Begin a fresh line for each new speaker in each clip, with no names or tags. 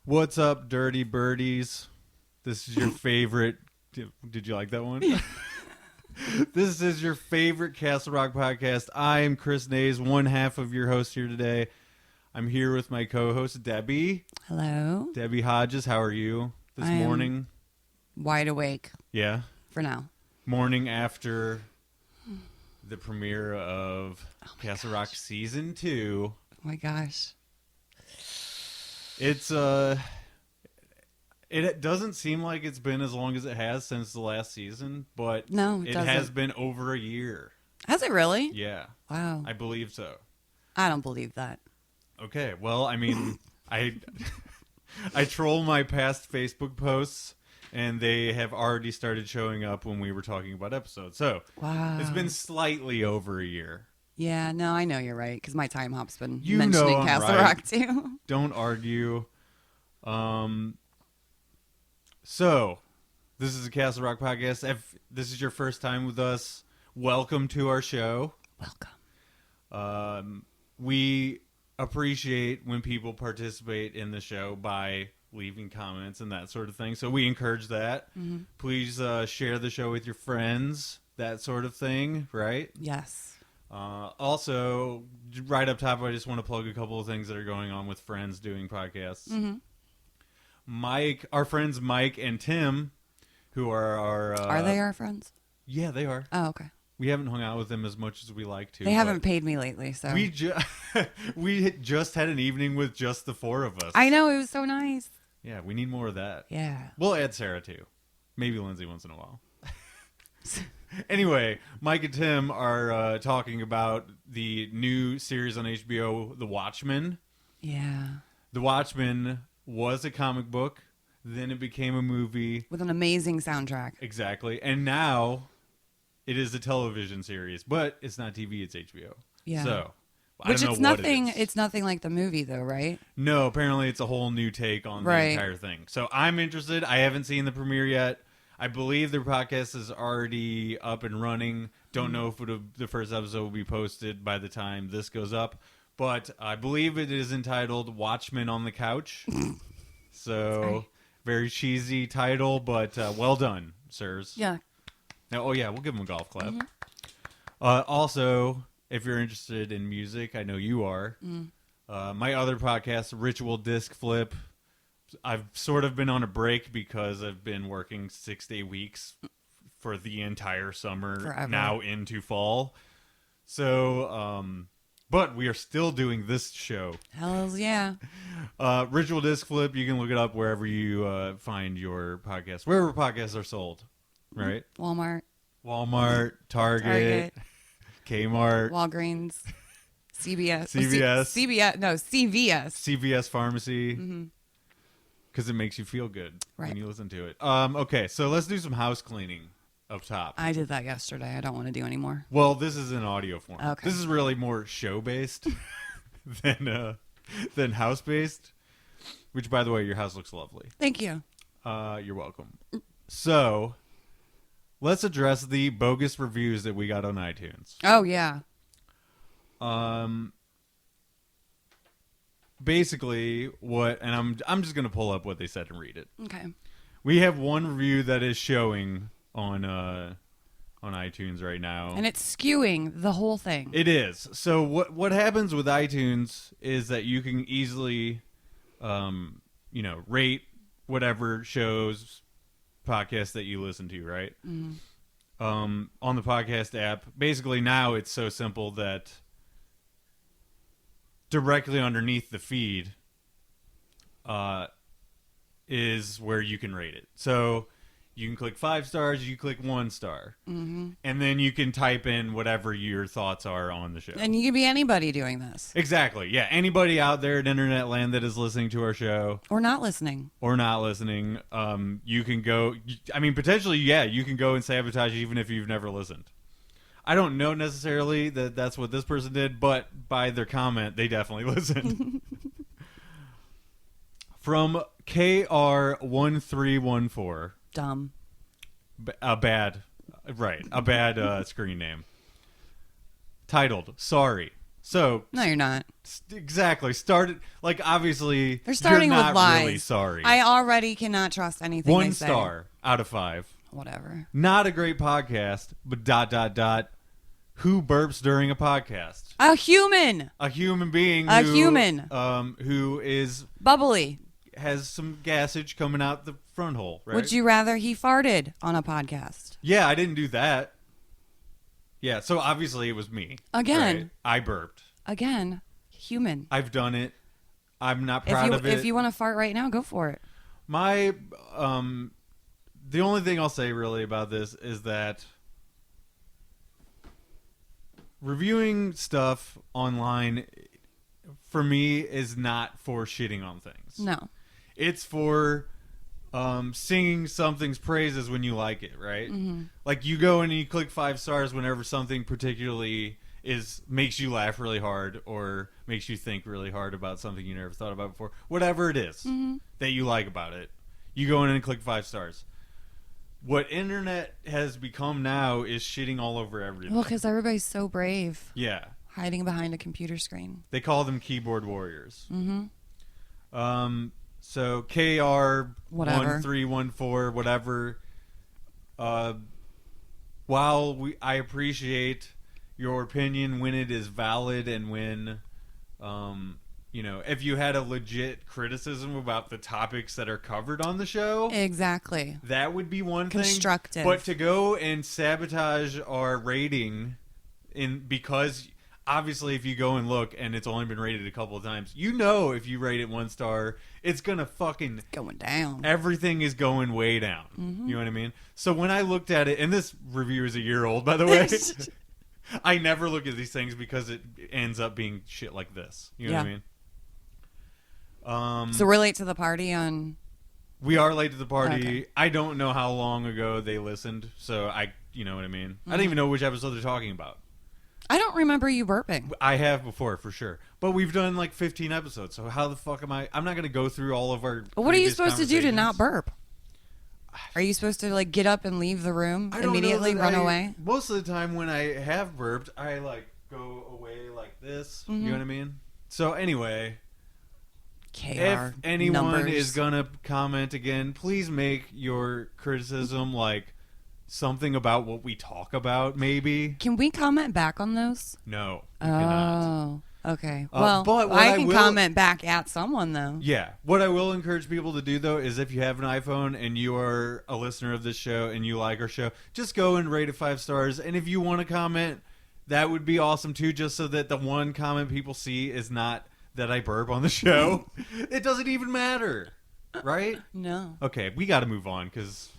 What's up, Dirty Birdies? This is your favorite... Did you like that one? This is your favorite Castle Rock podcast. I am Chris Nays, one half of your host here today. I'm here with my co-host, Debby.
Hello.
Debby Hodges, how are you this morning?
Wide awake.
Yeah?
For now.
Morning after the premiere of Castle Rock Season 2.
Oh my gosh.
It's, it doesn't seem like it's been as long as it has since the last season, but
no,
it has been over a year.
Has it really?
Yeah.
Wow.
I believe so.
I don't believe that.
Okay, well, I mean, I troll my past Facebook posts, and they have already started showing up when we were talking about episodes. So,
wow.
It's been slightly over a year.
Yeah, no, I know you're right, because my time hop's been
You
mentioning
know I'm
Castle
right.
Rock too.
Don't argue. So, this is a Castle Rock podcast. If this is your first time with us, welcome to our show.
Welcome.
We appreciate when people participate in the show by leaving comments and that sort of thing. So we encourage that. Mm-hmm. Please share the show with your friends, that sort of thing, right?
Yes.
Also, right up top, I just want to plug a couple of things that are going on with friends doing podcasts.
Mm-hmm.
Our friends Mike and Tim, who are our...
are they our friends?
Yeah, they are.
Oh, okay.
We haven't hung out with them as much as we like to.
They haven't paid me lately, so...
We just had an evening with just the four of us.
I know, it was so nice.
Yeah, we need more of that.
Yeah.
We'll add Sarah, too. Maybe Lindsay once in a while. Anyway, Mike and Tim are talking about the new series on HBO, The Watchmen.
Yeah.
The Watchmen was a comic book. Then it became a movie.
With an amazing soundtrack.
Exactly. And now... it is a television series, but it's not TV, it's HBO.
Yeah.
So,
Which
I don't
it's
know
nothing.
what it is.
It's nothing like the movie, though, right?
No, apparently it's a whole new take on the entire thing. So I'm interested. I haven't seen the premiere yet. I believe their podcast is already up and running. Don't know if the first episode will be posted by the time this goes up, but I believe it is entitled "Watchmen on the Couch." So
Sorry.
very cheesy title, but well done, sirs.
Yeah.
Now, oh yeah, we'll give them a golf clap. Also, if you're interested in music, I know you are. My other podcast, Ritual Disc Flip, I've sort of been on a break because I've been working 6-day weeks for the entire summer,
Forever.
now into fall. So, but we are still doing this show.
Hells yeah.
Ritual Disc Flip, you can look it up wherever you find your podcast, wherever podcasts are sold. Right?
Walmart,
Target, Kmart,
Walgreens, CVS.
CVS Pharmacy. Because it makes you feel good when you listen to it. Okay, so let's do some house cleaning up top.
I did that yesterday. I don't want to do anymore.
Well, this is in audio form.
Okay.
This is really more show-based than house-based. Which, by the way, your house looks lovely.
Thank you.
You're welcome. So... let's address the bogus reviews that we got on iTunes.
Oh, yeah.
Basically, and I'm just going to pull up what they said and read it.
Okay.
We have one review that is showing on iTunes right now.
And it's skewing the whole thing.
It is. So what happens with iTunes is that you can easily, rate whatever shows... podcast that you listen to, right? On the podcast app. Basically now it's so simple that directly underneath the feed is where you can rate it. So you can click 5 stars, you click 1 star. And then you can type in whatever your thoughts are on the show.
And you can be anybody doing this.
Exactly. Yeah. Anybody out there in internet land that is listening to our show.
Or not listening.
You can go... I mean, potentially, yeah, you can go and sabotage even if you've never listened. I don't know necessarily that that's what this person did, but by their comment, they definitely listened. From KR1314.
Dumb.
A bad screen name. Titled, Sorry. So...
no, you're not.
Exactly. Started like obviously
They're starting
you're
with
not
lies.
really sorry.
I already cannot trust anything they
1
say.
star out of 5.
Whatever.
Not a great podcast, but ... Who burps during a podcast?
A human.
A human being.
A human.
Who is
Bubbly.
has some gasage coming out the front hole. Right?
Would you rather he farted on a podcast?
Yeah, I didn't do that. Yeah, so obviously it was me.
Again.
Right? I burped.
Again, human.
I've done it. I'm not proud of it.
If you want to fart right now, go for it.
My the only thing I'll say really about this is that reviewing stuff online for me is not for shitting on things.
No.
It's for singing something's praises when you like it, right?
Mm-hmm.
Like you go in and you click 5 stars whenever something particularly makes you laugh really hard or makes you think really hard about something you never thought about before. Whatever it is that you like about it, you go in and click 5 stars. What internet has become now is shitting all over everything.
Well, because everybody's so brave.
Yeah.
Hiding behind a computer screen.
They call them keyboard warriors.
Mm-hmm.
So KR
Whatever.
1314 whatever. While I appreciate your opinion when it is valid and when if you had a legit criticism about the topics that are covered on the show,
Exactly.
that would be one
Constructive.
thing. But to go and sabotage our rating because obviously if you go and look and it's only been rated a couple of times, if you rate it 1 star, it's gonna fucking
going down.
Everything is going way down.
Mm-hmm.
You know what I mean? So when I looked at it, and this review is a year old, by the way. I never look at these things because it ends up being shit like this. You know what I mean?
So we're late to the party on...
We are late to the party.
Okay.
I don't know how long ago they listened, so you know what I mean? I don't even know which episode they're talking about.
I don't remember you burping.
I have before, for sure. But we've done like 15 episodes, so how the fuck am I'm not going to go through all of our
But what are you supposed to do to not
conversations.
burp? Are you supposed to like get up and leave the room
I don't
immediately,
know that
run away?
Most of the time when I have burped, I like go away like this. You know what I mean? So anyway,
KR
if anyone
numbers.
is gonna comment again, please make your criticism like something about what we talk about. Maybe.
Can we comment back on those?
No, you cannot.
Okay. Well,
but what
I
I
can
will-
comment back at someone though.
Yeah. What I will encourage people to do, though, is if you have an iPhone and you are a listener of this show and you like our show, just go and rate it 5 stars. And if you want to comment, that would be awesome, too, just so that the one comment people see is not that I burp on the show. It doesn't even matter. Right?
No.
Okay, we got to move on because...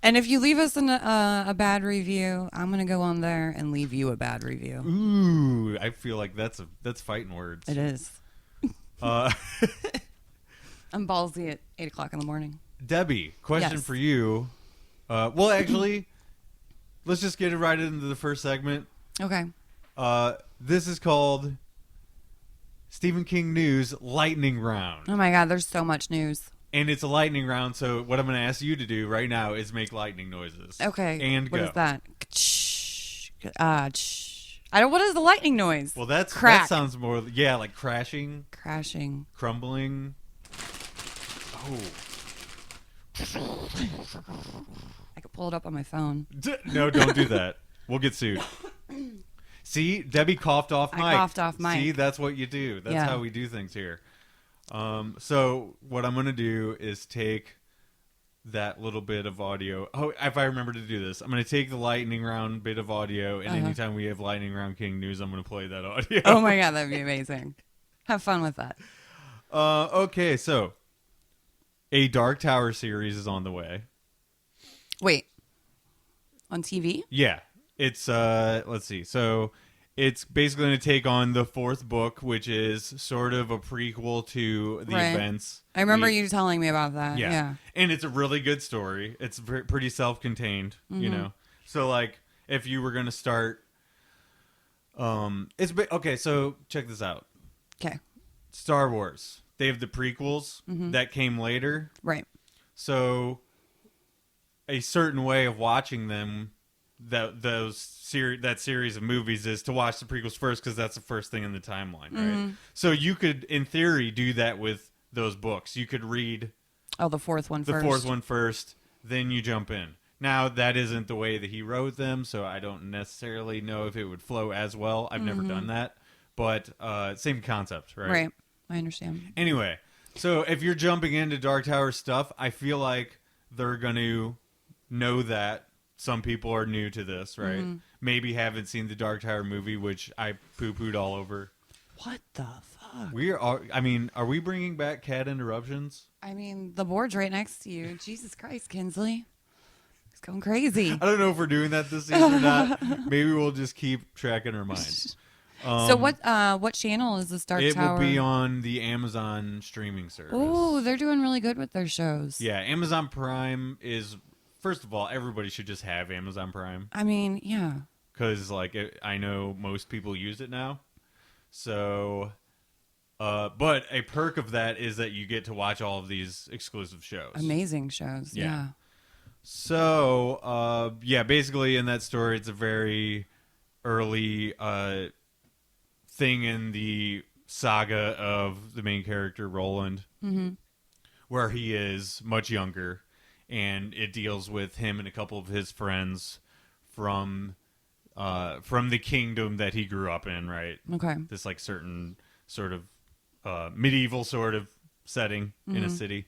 And if you leave us a bad review, I'm gonna go on there and leave you a bad review.
Ooh, I feel like that's fighting words.
It is. I'm ballsy at 8 o'clock in the morning.
Debbie, question
Yes.
for you. Well, actually, let's just get it right into the first segment.
Okay.
This is called Stephen King News Lightning Round.
Oh my God, there's so much news.
And it's a lightning round, so what I'm going to ask you to do right now is make lightning noises.
Okay.
And
what
go.
is that? I don't. What is the lightning noise?
Well, that
Crack.
sounds more, like crashing,
Crashing.
crumbling. Oh.
I could pull it up on my phone.
No, don't do that. We'll get sued. See, Debbie coughed off mic.
I coughed off mic.
See, that's what you do. That's
Yeah.
how we do things here. So what I'm going to do is take that little bit of audio. Oh, if I remember to do this, I'm going to take the lightning round bit of audio, and anytime we have lightning round King news, I'm going to play that audio.
Oh my God, that'd be amazing. Have fun with that.
Okay, so a Dark Tower series is on the way.
Wait. On TV?
Yeah, it's let's see. So it's basically going to take on the 4th book, which is sort of a prequel to the
Right.
events.
I remember you telling me about that. Yeah.
And it's a really good story. It's pretty self-contained, you know. So like if you were going to start okay, so check this out.
Okay.
Star Wars. They have the prequels that came later.
Right.
So a certain way of watching them, that series of movies is to watch the prequels first because that's the first thing in the timeline, right?
Mm-hmm.
So you could, in theory, do that with those books. You could read
the fourth one first.
The fourth one first, then you jump in. Now, that isn't the way that he wrote them, so I don't necessarily know if it would flow as well. I've never done that. But same concept, right?
Right. I understand.
Anyway, so if you're jumping into Dark Tower stuff, I feel like they're going to know that some people are new to this, right?
Mm-hmm.
Maybe haven't seen the Dark Tower movie, which I poo-pooed all over.
What the fuck?
Are we bringing back cat interruptions?
I mean, the board's right next to you. Jesus Christ, Kinsley. He's going crazy.
I don't know if we're doing that this season or not. Maybe we'll just keep track in our minds.
So what channel is this Dark Tower?
It will be on the Amazon streaming service.
Oh, they're doing really good with their shows.
Yeah, Amazon Prime is, first of all, everybody should just have Amazon Prime.
I mean, yeah.
Because, I know most people use it now. So, but a perk of that is that you get to watch all of these exclusive shows.
Amazing shows, yeah.
So, basically in that story, it's a very early thing in the saga of the main character, Roland, where he is much younger, and it deals with him and a couple of his friends from the kingdom that he grew up in, right?
Okay.
This certain sort of medieval sort of setting in a city.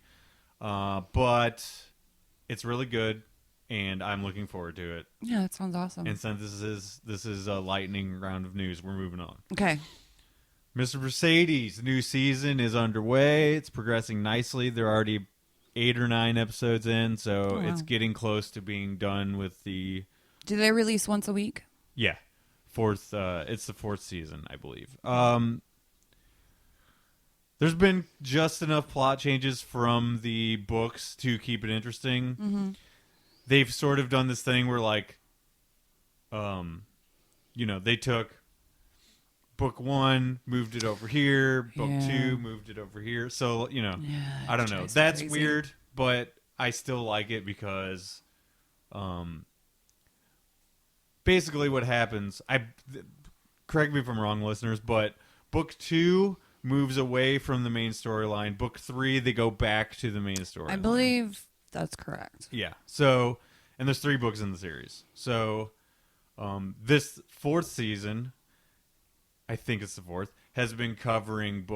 But it's really good, and I'm looking forward to it.
Yeah, that sounds awesome.
And since this is a lightning round of news, we're moving on.
Okay.
Mr. Mercedes, new season is underway. It's progressing nicely. They're already 8 or 9 episodes in, so it's getting close to being done with the...
Do they release once a week?
Yeah. It's the 4th season, I believe. There's been just enough plot changes from the books to keep it interesting.
Mm-hmm.
They've sort of done this thing where, they took book 1, moved it over here, book 2, moved it over here. So, I don't know. That's crazy. Weird, but I still like it because basically what happens, correct me if I'm wrong, listeners, but book 2 moves away from the main storyline. Book 3, they go back to the main storyline.
I believe that's correct.
Yeah. So, and there's 3 books in the series. So, this 4th season, I think it's the 4th, has been covering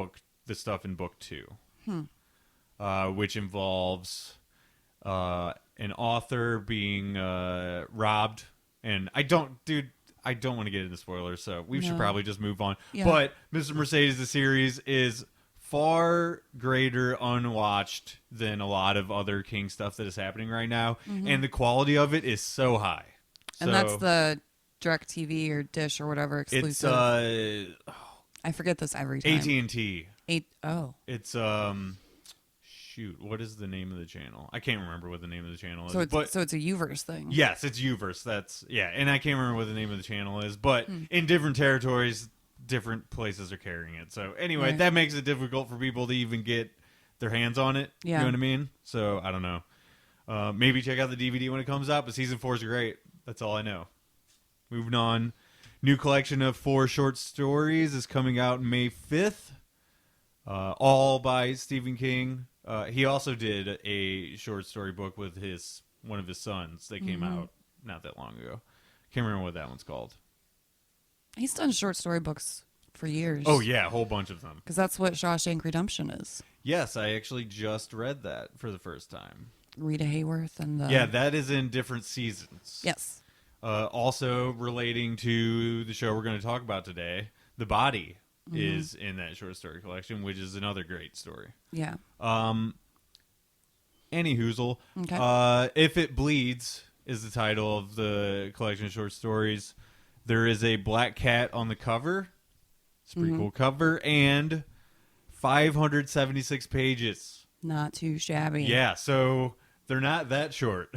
the stuff in book 2, which involves an author being robbed. And I don't want to get into spoilers, so we should probably just move on. Yeah. But Mr. Mercedes, the series, is far greater unwatched than a lot of other King stuff that is happening right now. Mm-hmm. And the quality of it is so high.
And that's the DirecTV or Dish or whatever exclusive.
It's,
I forget this every time.
AT&T. It's, what is the name of the channel? I can't remember what the name of the channel is.
So it's a Uverse thing.
Yes, it's Uverse. And I can't remember what the name of the channel is. But in different territories, different places are carrying it. So anyway, that makes it difficult for people to even get their hands on it. Yeah. You know what I mean? So I don't know. Maybe check out the DVD when it comes out. But season 4 is great. That's all I know. Moving on. New collection of 4 short stories is coming out May 5th. All by Stephen King. He also did a short story book with one of his sons that came out not that long ago. Can't remember what that one's called.
He's done short story books for years.
Oh, yeah, a whole bunch of them.
Because that's what Shawshank Redemption is.
Yes, I actually just read that for the first time.
Rita Hayworth and the...
Yeah, that is in different seasons.
Yes.
Also relating to the show we're going to talk about today, The Body is in that short story collection, which is another great story.
Yeah.
Any hoozle. Okay. If It Bleeds is the title of the collection of short stories. There is a black cat on the cover. It's a pretty cool cover. And 576 pages.
Not too shabby.
Yeah, so they're not that short.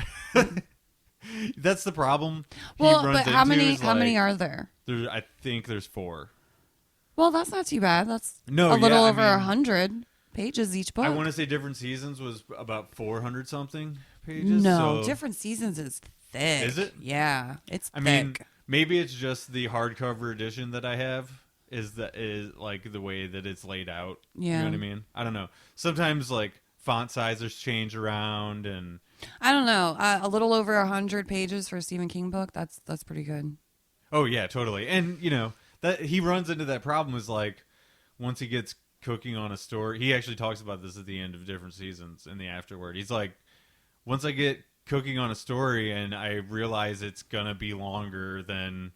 That's the problem.
Well, but how many are there?
I think there's 4.
Well, that's not too bad. That's a little over 100 pages each book.
I want to say Different Seasons was about 400 something pages.
No, Different Seasons is thick.
Is it?
Yeah, it's
I
thick.
mean, maybe it's just the hardcover edition that I have is like the way that it's laid out.
Yeah.
You know what I mean? I don't know. Sometimes like font sizes change around and
I don't know. A little over 100 pages for a Stephen King book. That's pretty good.
oh yeah, totally. And you know, that he runs into that problem is like once he gets cooking on a story, he actually talks about this at the end of different seasons in the afterword. He's like, once I get cooking on a story and I realize it's gonna be longer than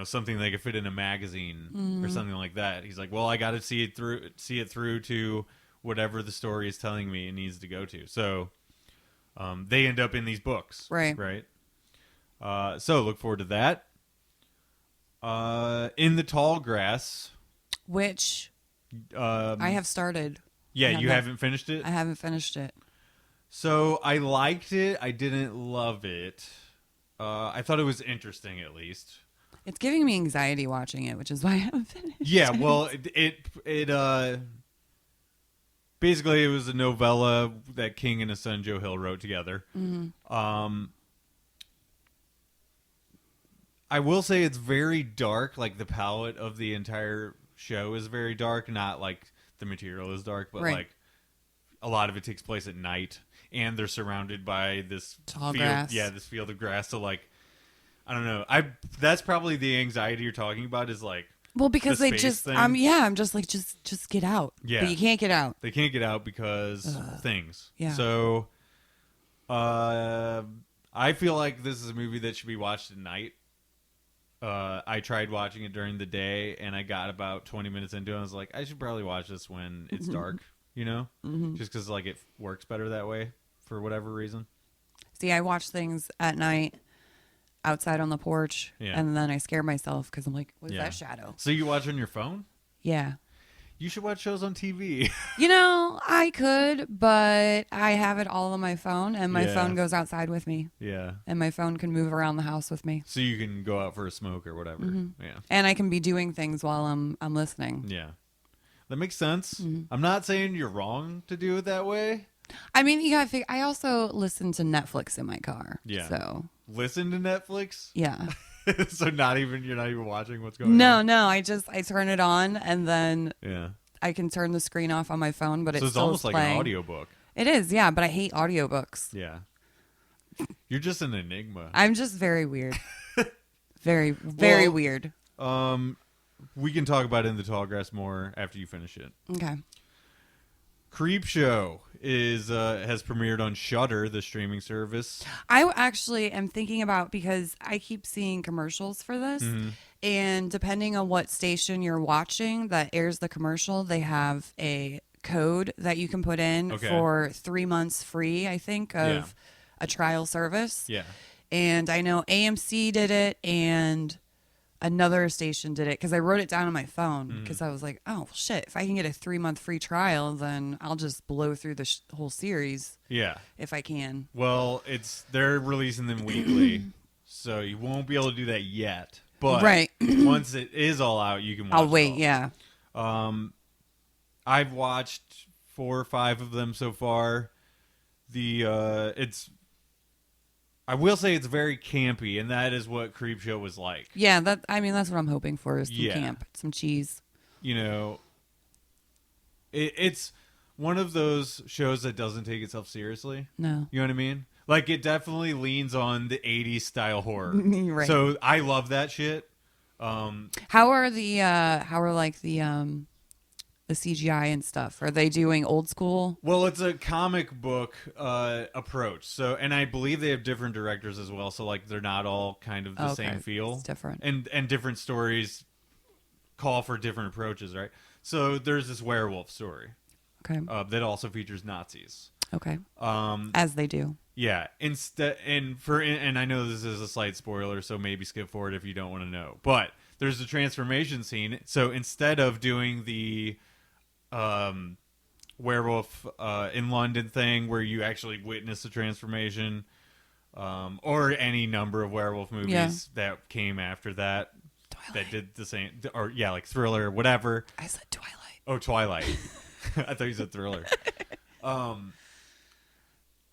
something they could fit in a magazine or something like that. He's like, well, I got to see it through to whatever the story is telling me it needs to go to. So they end up in these books,
Right.
So look forward to that. In the Tall Grass,
Which I have started.
Yeah, you haven't finished it?
I haven't finished it.
So I liked it. I didn't love it. I thought it was interesting, at least.
It's giving me anxiety watching it, which is why I haven't finished.
Yeah, well, it basically it was a novella that King and his son Joe Hill wrote together.
Mm-hmm.
I will say it's very dark. Like the palette of the entire show is very dark. Not like the material is dark, but like a lot of it takes place at night, and they're surrounded by this
tall
field,
grass.
Yeah, this field of grass. So like, I don't know. That's probably the anxiety you're talking about. Is like,
well, because
the
they just,
thing.
I'm just like, just get out.
Yeah,
but you can't get out.
They can't get out because things.
Yeah.
So, I feel like this is a movie that should be watched at night. I tried watching it during the day, and I got about 20 minutes into it. I was like, I should probably watch this when it's dark, you know?
Mm-hmm.
Just because like it works better that way for whatever reason.
See, I watch things at night outside on the porch, and then I scare myself because I'm like, what's that shadow?
So you watch on your phone?
Yeah.
You should watch shows on TV.
You know, I could, but I have it all on my phone, and my phone goes outside with me.
Yeah.
And my phone can move around the house with me.
So you can go out for a smoke or whatever.
Mm-hmm.
Yeah.
And I can be doing things while I'm listening.
Yeah. That makes sense.
Mm-hmm.
I'm not saying you're wrong to do it that way.
I mean, you gotta figure, I also listen to Netflix in my car.
Yeah.
So
listen to Netflix?
yeah.
So you're not even watching what's going on?
No, I turn it on, and then
Yeah.
I can turn the screen off on my phone, but
So it's almost like
playing.
an audiobook.
It is, yeah, but I hate audiobooks.
Yeah. You're just an enigma.
I'm just very weird. Very weird.
We can talk about In the Tall Grass more after you finish it.
Okay.
Creep Show has premiered on Shudder, the streaming service.
I actually am thinking about, because I keep seeing commercials for this, and depending on what station you're watching that airs the commercial, they have a code that you can put in for 3 months free, I think, of a trial service.
Yeah.
And I know AMC did it, and another station did it, because I wrote it down on my phone, because I was like, oh, shit, if I can get a 3-month free trial, then I'll just blow through the whole series.
Yeah.
If I can.
Well, they're releasing them weekly, so you won't be able to do that yet. But once it is all out, you can watch
I'll wait,
it all.
yeah.
I've watched 4 or 5 of them so far. I will say it's very campy, and that is what Creep Show was like.
Yeah, that's what I'm hoping for, is some camp, some cheese.
You know, it's one of those shows that doesn't take itself seriously.
No.
You know what I mean? Like, it definitely leans on the 80s style horror.
Right.
So I love that shit.
How are the CGI and stuff? Are they doing old school?
Well, it's a comic book approach. So, and I believe they have different directors as well. So, like, they're not all kind of the same feel.
It's different.
And different stories call for different approaches, right? So, there's this werewolf story.
Okay.
That also features Nazis.
Okay. As they do.
Yeah. And I know this is a slight spoiler, so maybe skip forward if you don't want to know. But there's a transformation scene. So instead of doing the werewolf in London thing where you actually witness the transformation, or any number of werewolf movies that came after that,
Twilight.
that did the same, or like Thriller, whatever.
I said Twilight.
Oh, Twilight. I thought you said Thriller.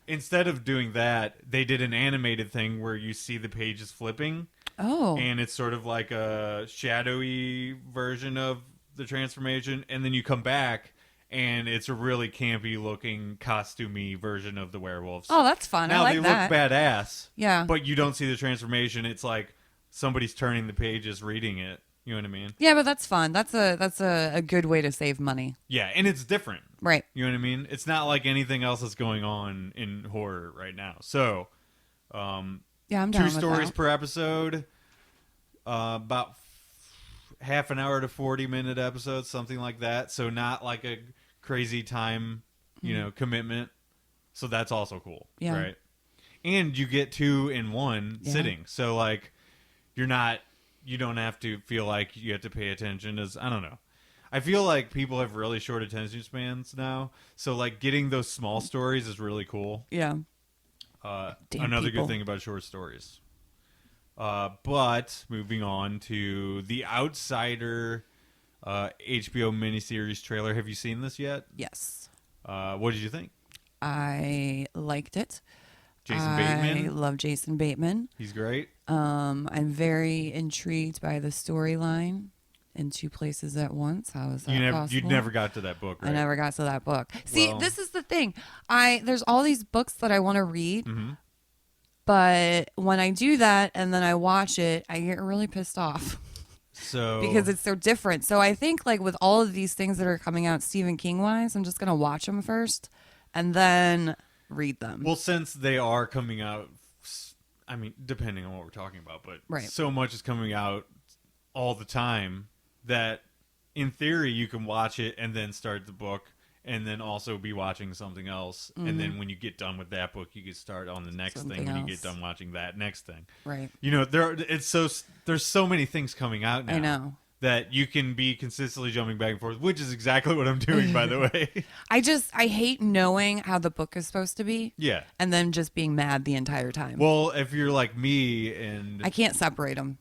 instead of doing that, they did an animated thing where you see the pages flipping.
Oh.
And it's sort of like a shadowy version of the transformation. And then you come back, and it's a really campy looking, costumey version of the werewolves.
Oh, that's fun.
Now,
I like that.
they look badass.
Yeah.
But you don't see the transformation. It's like somebody's turning the pages, reading it. You know what I mean?
Yeah, but that's fun. That's a good way to save money.
Yeah, and it's different.
Right.
You know what I mean? It's not like anything else that's going on in horror right now. So,
yeah, I'm down
2
with
stories
that.
per episode, about half an hour to 40-minute episodes, something like that. So not like a crazy time, commitment. So that's also cool,
Yeah.
right? And you get 2 in 1 sitting. So like, you don't have to feel like you have to pay attention. I don't know. I feel like people have really short attention spans now. So like, getting those small stories is really cool.
Yeah.
Another
people.
good thing about short stories. But moving on to The Outsider HBO miniseries trailer. Have you seen this yet?
Yes.
What did you think?
I liked it.
Jason Bateman?
I love Jason Bateman.
He's great.
I'm very intrigued by the storyline in 2 places at once. How is that possible?
You never got to that book, right?
I never got to that book. See,
Well-
this is the thing. There's all these books that I want to read,
Mm-hmm.
but when I do that and then I watch it, I get really pissed off
So
because it's so different. So I think like with all of these things that are coming out Stephen King wise, I'm just going to watch them first and then read them.
well, since they are coming out, I mean, depending on what we're talking about, but
Right.
so much is coming out all the time that in theory you can watch it and then start the book and then also be watching something else. And then when you get done with that book, you can start on the next
Something
thing when you
else.
get done watching that next thing.
Right.
There's so many things coming out now.
I know.
That you can be consistently jumping back and forth, which is exactly what I'm doing, by the way.
I hate knowing how the book is supposed to be
Yeah.
and then just being mad the entire time.
Well, if you're like me and...
I can't separate them.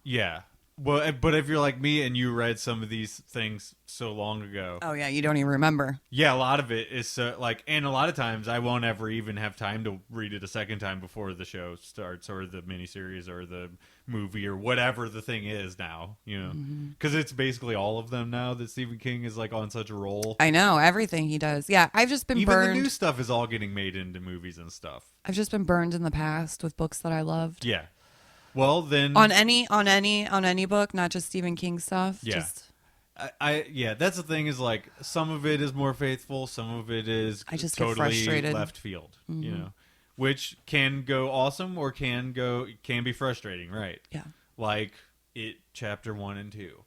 Yeah. Well, but if you're like me and you read some of these things so long ago,
Oh, yeah. You don't even remember.
yeah, a lot of it is and a lot of times I won't ever even have time to read it a second time before the show starts or the miniseries or the movie or whatever the thing is now, because it's basically all of them now that Stephen King is like on such a roll.
I know. Everything he does. Yeah. I've just been
Even
burned.
the new stuff is all getting made into movies and stuff.
I've just been burned in the past with books that I loved.
Yeah. Well, then
On any book, not just Stephen King stuff.
Yeah.
Just,
yeah, that's the thing is like some of it is more faithful, some of it is
I just get
totally
frustrated.
left field, which can go awesome or can be frustrating, right?
yeah.
Like it chapter 1 and 2.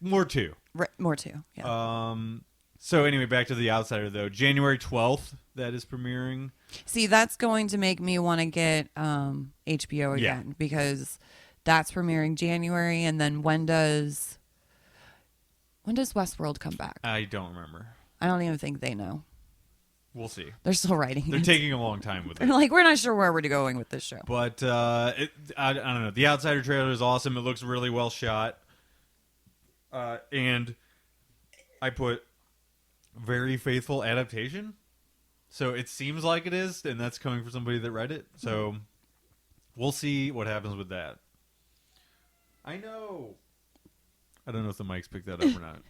More 2.
More too. Yeah.
So anyway, back to The Outsider though. January 12th that is premiering.
See, that's going to make me want to get HBO again because that's premiering January, and then when does Westworld come back?
I don't remember.
I don't even think they know.
We'll see.
They're still writing.
They're
it.
taking a long time with
They're
it.
like, we're not sure where we're going with this show.
But I don't know. The Outsider trailer is awesome. It looks really well shot. And I put very faithful adaptation. So it seems like it is, and that's coming from somebody that read it. So we'll see what happens with that. I know. I don't know if the mics picked that up or not.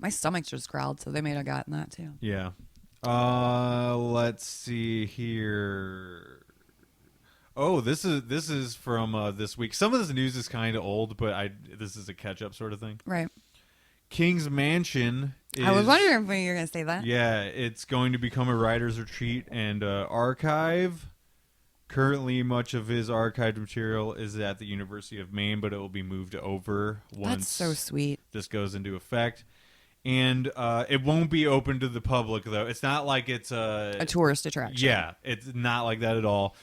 My stomach just growled, so they may have gotten that too.
Yeah. Let's see here. Oh, this is from this week. Some of this news is kind of old, but this is a catch-up sort of thing.
Right.
King's Mansion is...
I was wondering if you were going to say that.
Yeah, it's going to become a writer's retreat and archive. Currently, much of his archived material is at the University of Maine, but it will be moved over once
That's so sweet.
this goes into effect. And it won't be open to the public, though. It's not like it's
A tourist attraction.
Yeah, it's not like that at all.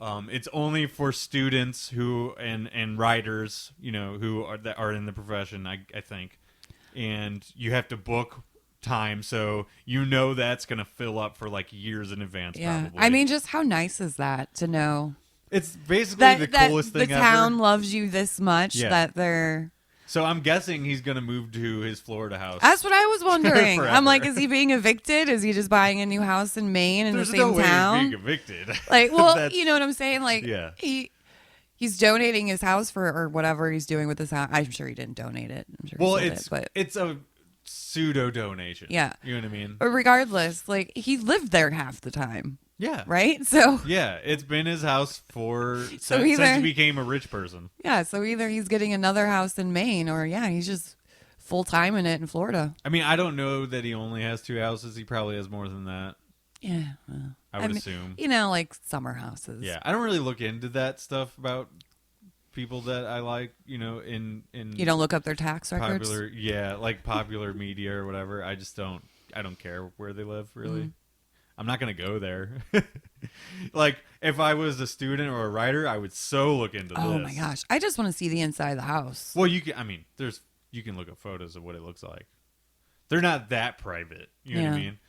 It's only for students who and writers, who are in the profession, I think. And you have to book time, so that's going to fill up for like years in advance.
Yeah.
Probably.
I mean, just how nice is that to know
it's basically the coolest thing
the town
ever.
loves you this much
Yeah.
that they're
So I'm guessing he's going to move to his Florida house.
That's what I was wondering.
Forever.
I'm like, is he being evicted? Is he just buying a new house in Maine in
There's
the same
no way
town?
he's being evicted.
Like, well, you know what I'm saying? Like,
yeah.
He's donating his house for or whatever he's doing with his house. I'm sure he didn't donate it. I'm sure he sold it, but
it's a pseudo donation.
Yeah,
you know what I mean.
But regardless, like he lived there half the time.
Yeah.
Right. So
yeah, it's been his house since he became a rich person.
Yeah. So either he's getting another house in Maine, or he's just full time in it in Florida.
I mean, I don't know that he only has 2 houses. He probably has more than that.
Yeah. Well,
I would assume.
Like summer houses.
Yeah, I don't really look into that stuff about people that I like. In
you don't look up their tax records.
Popular media or whatever. I just don't. I don't care where they live really. Mm. I'm not gonna go there. Like if I was a student or a writer, I would look into this.
Oh my gosh, I just want to see the inside of the house.
Well, you can. I mean, you can look at photos of what it looks like. They're not that private. You know what I mean?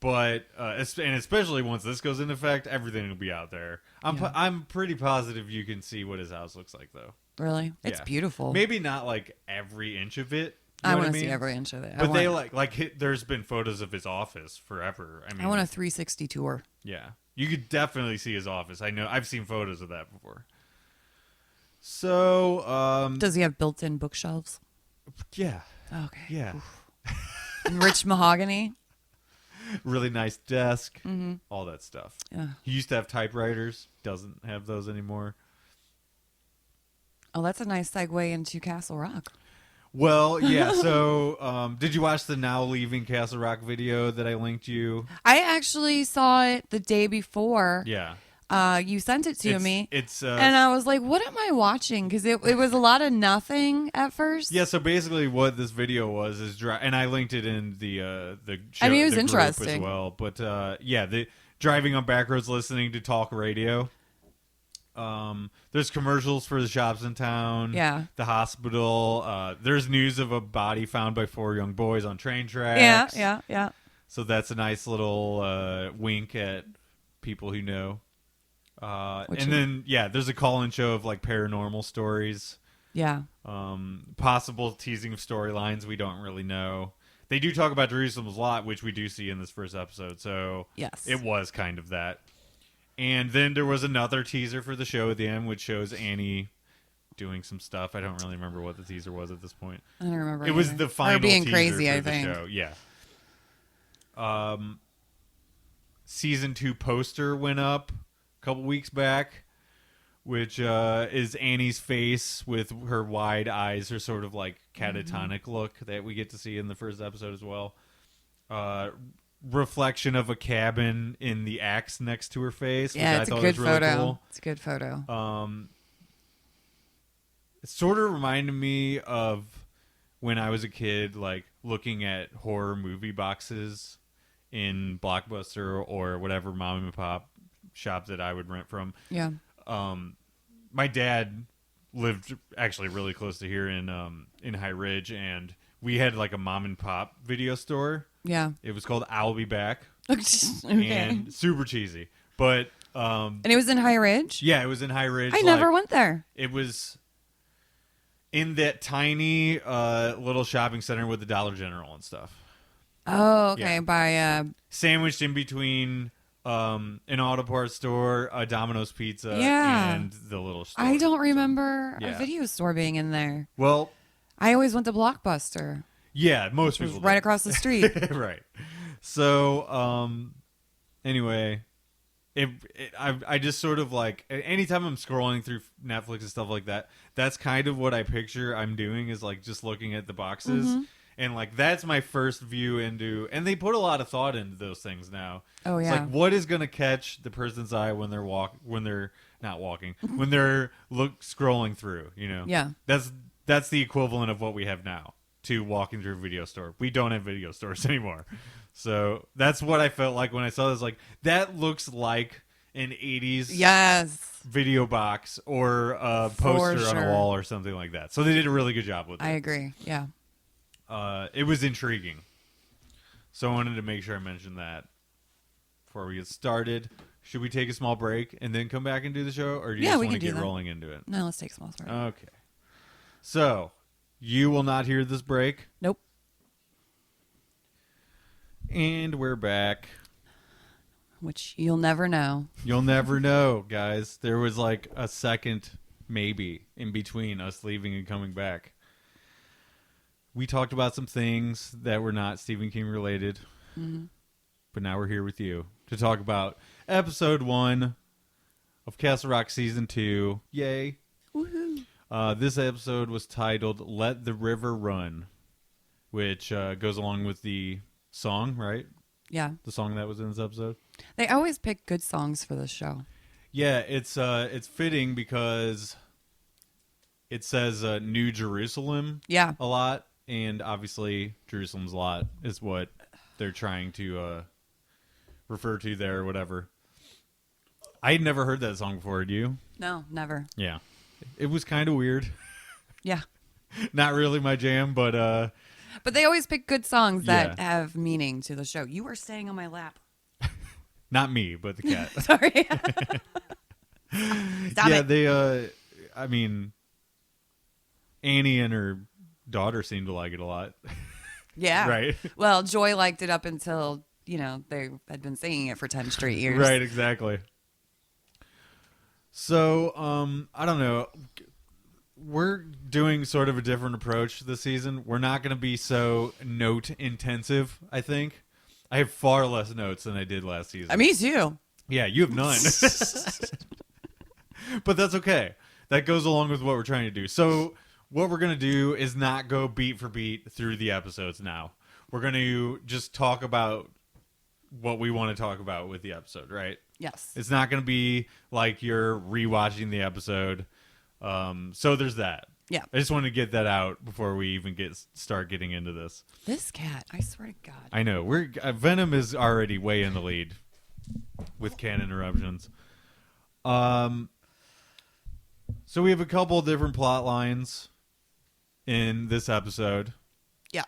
But and especially once this goes into effect, everything will be out there. I'm pretty positive you can see what his house looks like, though.
Really, it's beautiful.
Maybe not like every inch of it.
I want to see every inch of it.
But there's been photos of his office forever. I mean,
I want a 360 tour.
Yeah, you could definitely see his office. I know. I've seen photos of that before. So,
does he have built-in bookshelves?
Yeah.
Okay.
Yeah.
And rich mahogany.
Really nice desk, all that stuff.
Yeah.
He used to have typewriters. Doesn't have those anymore.
Oh, that's a nice segue into Castle Rock.
Well, yeah. So, did you watch the Now Leaving Castle Rock video that I linked you?
I actually saw it the day before.
Yeah.
You sent it to me.
And
I was like, what am I watching? Because it was a lot of nothing at first.
Yeah, so basically what this video was is and I linked it in the show,
I mean, it was
the group
interesting
as well. But the driving on back roads listening to talk radio. There's commercials for the shops in town.
Yeah.
The hospital. There's news of a body found by 4 young boys on train tracks.
Yeah.
So that's a nice little wink at people who know. Then there's a call-in show of like paranormal stories.
Yeah.
Possible teasing of storylines we don't really know. They do talk about Jerusalem's Lot, which we do see in this first episode. So
yes,
it was kind of that. And then there was another teaser for the show at the end, which shows Annie doing some stuff. I don't really remember what the teaser was at this point.
I don't remember.
It was the final
being
teaser
crazy,
for
I
the
think.
show. Yeah. Season 2 poster went up a couple weeks back, which is Annie's face with her wide eyes, her sort of like catatonic look that we get to see in the first episode as well. Reflection of a cabin in the axe next to her face.
Yeah,
which
it's
I
a
thought
good
was really
photo.
Cool.
It's a good photo.
It sort of reminded me of when I was a kid, like looking at horror movie boxes in Blockbuster or whatever mom and pop shop that I would rent from.
Yeah.
My dad lived actually really close to here in High Ridge, and we had like a mom and pop video store.
Yeah.
It was called I'll Be Back.
Okay.
And super cheesy. But
and it was in High Ridge?
Yeah, it was in High Ridge.
I never went there.
It was in that tiny little shopping center with the Dollar General and stuff.
Oh, okay.
Yeah.
By
sandwiched in between an auto parts store, a Domino's Pizza, and the little store.
I don't remember a video store being in there.
Well,
I always went to Blockbuster.
Yeah, most people
right across the street.
Right. So, anyway, I just sort of like anytime I'm scrolling through Netflix and stuff like that, that's kind of what I picture I'm doing is like just looking at the boxes. Mm-hmm. And like that's my first view into, and they put a lot of thought into those things now.
Oh yeah.
It's like what is going to catch the person's eye when they're when they're not walking, when they're scrolling through, you know?
Yeah.
That's the equivalent of what we have now to walking through a video store. We don't have video stores anymore. So that's what I felt like when I saw this. Like that looks like an 80s video box or a poster on a wall or something like that. So they did a really good job with it.
I agree. Yeah.
It was intriguing. So I wanted to make sure I mentioned that before we get started. Should we take a small break and then come back and do the show? Or do you just want to get rolling into it?
No, let's take a small break.
Okay. So, You will not hear this break.
Nope.
And we're back.
Which you'll never know.
You'll never know, guys. There was like a second, maybe, in between us leaving and coming back. We talked about some things that were not Stephen King related. Mm-hmm. But now we're here with you to talk about episode 1 of Castle Rock season 2. Yay. Woohoo. This episode was titled Let the River Run, which goes along with the song, right?
Yeah.
The song that was in this episode.
They always pick good songs for this show.
Yeah, it's fitting because it says New Jerusalem a lot, and obviously Jerusalem's a lot is what they're trying to refer to there or whatever. I had never heard that song before, had you?
No, never.
Yeah. It was kind of weird.
Yeah.
Not really my jam, but
they always pick good songs that have meaning to the show. You were staying on my lap.
Not me, but the cat.
Sorry. Stop it.
They I mean, Annie and her daughter seemed to like it a lot.
Yeah.
Right.
Well, Joy liked it up until, they had been singing it for 10 straight years.
Right, exactly. So, I don't know. We're doing sort of a different approach this season. We're not going to be so note intensive, I think. I have far less notes than I did last season.
Me too.
Yeah, you have none. But that's okay. That goes along with what we're trying to do. So what we're going to do is not go beat for beat through the episodes now. We're going to just talk about what we want to talk about with the episode, right?
Yes.
It's not going to be like you're rewatching the episode. So there's that.
Yeah.
I just want to get that out before we even start getting into this.
This cat, I swear to God.
I know. Venom is already way in the lead with cat interruptions. So we have a couple different plot lines in this episode.
Yeah.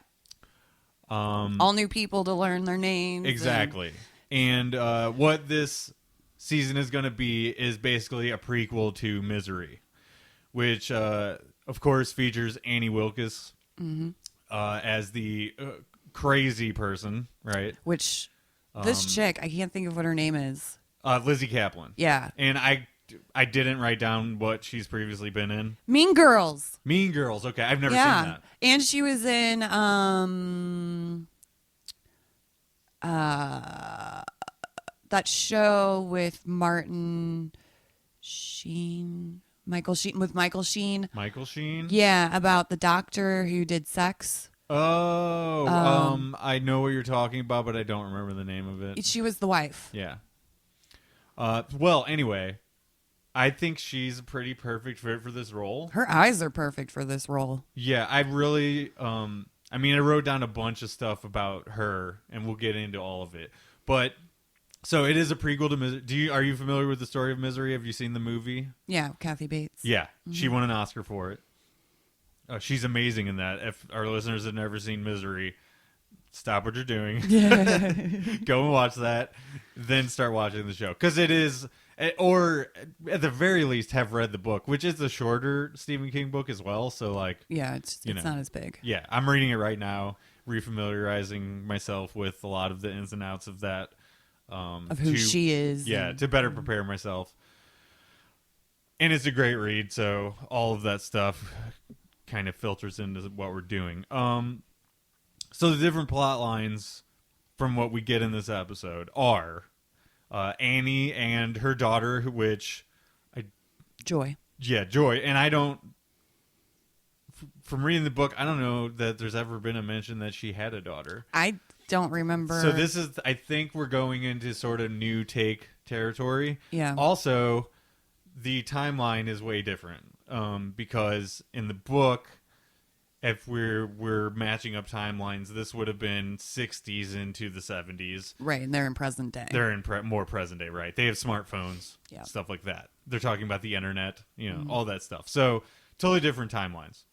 All new people to learn their names.
Exactly. And what this season is going to be is basically a prequel to Misery, which, of course, features Annie Wilkes as the crazy person, right?
Which, this chick, I can't think of what her name is.
Lizzie Kaplan.
Yeah.
And I didn't write down what she's previously been in.
Mean Girls.
Mean Girls. Okay, I've never seen that.
And she was in that show with Michael Sheen. Michael Sheen.
Michael Sheen?
Yeah, about the doctor who did sex.
Oh, I know what you're talking about, but I don't remember the name of it.
She was the wife.
Yeah. Well, anyway, I think she's a pretty perfect fit for this role.
Her eyes are perfect for this role.
Yeah, I really, I wrote down a bunch of stuff about her, and we'll get into all of it. But, so it is a prequel to Misery. Are you familiar with the story of Misery? Have you seen the movie?
Yeah, Kathy Bates.
Yeah, she won an Oscar for it. She's amazing in that. If our listeners have never seen Misery, stop what you're doing.
Yeah.
Go and watch that, then start watching the show. Because it is, or at the very least, have read the book, which is the shorter Stephen King book as well. So, like,
yeah, it's not as big.
Yeah, I'm reading it right now, refamiliarizing myself with a lot of the ins and outs of that.
Of who she is.
Yeah, to better prepare myself. And it's a great read, so all of that stuff kind of filters into what we're doing. So the different plot lines from what we get in this episode are Annie and her daughter, which
Joy.
Yeah, Joy. And I don't, from reading the book, I don't know that there's ever been a mention that she had a daughter.
I don't remember.
So this is, I think we're going into sort of new take territory.
Yeah.
Also, the timeline is way different because in the book, if we're matching up timelines, this would have been 60s into the 70s.
Right, and they're in present day.
They're in more present day, right? They have smartphones,
yeah,
stuff like that. They're talking about the internet, all that stuff. So totally different timelines.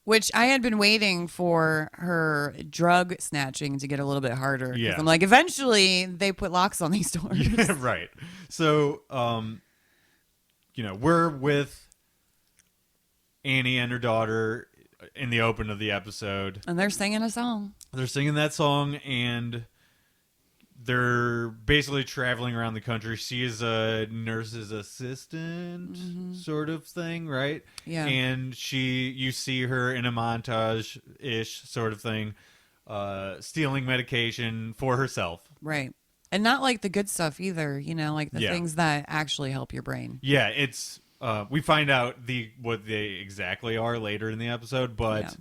Which I had been waiting for her drug snatching to get a little bit harder.
Yeah.
I'm like, eventually they put locks on these doors.
Yeah, right. So, we're with Annie and her daughter in the open of the episode.
And they're singing a song.
They're singing that song, and they're basically traveling around the country. She is a nurse's assistant sort of thing, right?
Yeah.
And you see her in a montage-ish sort of thing, stealing medication for herself.
Right. And not like the good stuff either, like the things that actually help your brain.
Yeah, it's we find out what they exactly are later in the episode, but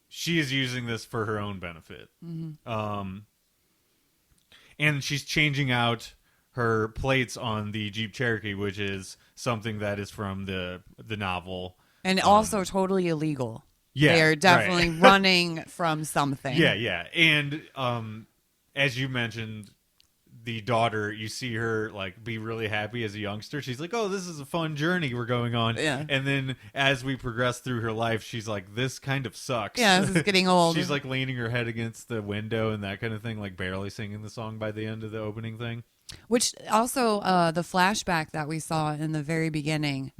she is using this for her own benefit. And she's changing out her plates on the Jeep Cherokee, which is something that is from the novel.
And also totally illegal.
Yeah,
they are definitely running from something.
Yeah. And as you mentioned, the daughter, you see her like be really happy as a youngster. She's like, "Oh, this is a fun journey we're going on."
Yeah.
And then as we progress through her life, she's like, "This kind of sucks."
Yeah, this is getting old.
She's like leaning her head against the window and that kind of thing, like barely singing the song by the end of the opening thing.
Which also the flashback that we saw in the very beginning,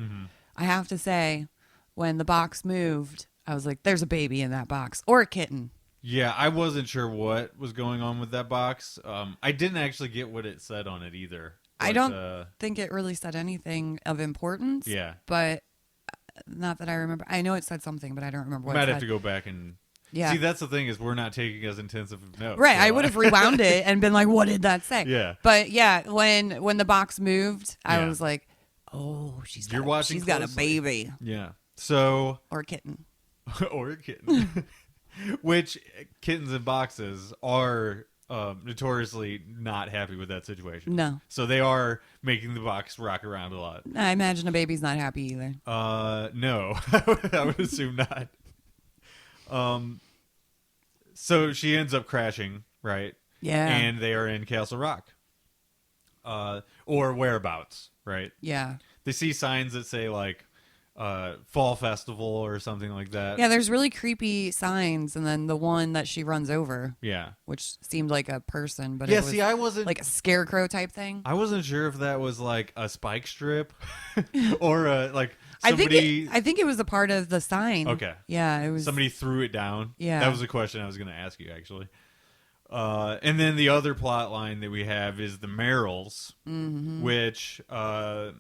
I have to say, when the box moved, I was like, "There's a baby in that box or a kitten."
Yeah, I wasn't sure what was going on with that box. I didn't actually get what it said on it either. But,
I don't think it really said anything of importance.
Yeah.
But not that I remember. I know it said something, but I don't remember what it said.
Might have to go back and...
Yeah.
See, that's the thing is we're not taking as intensive notes.
Right.
So,
I would have rewound it and been like, what did that say?
Yeah.
But yeah, when the box moved, I was like, oh, she's got a baby.
Yeah. So...
Or a kitten.
Or a kitten. Which kittens in boxes are notoriously not happy with that situation.
No.
So they are making the box rock around a lot.
I imagine a baby's not happy either.
No. I would assume not. So she ends up crashing, right?
Yeah.
And they are in Castle Rock. Or whereabouts, right?
Yeah.
They see signs that say like fall festival or something like that.
Yeah, there's really creepy signs, and then the one that she runs over.
Yeah.
Which seemed like a person, but
yeah,
it was
I wasn't
like a scarecrow type thing.
I wasn't sure if that was like a spike strip or like somebody.
I think it was a part of the sign.
Okay.
Yeah, it was.
Somebody threw it down.
Yeah.
That was a question I was going to ask you actually. And then the other plot line that we have is the Merrills, which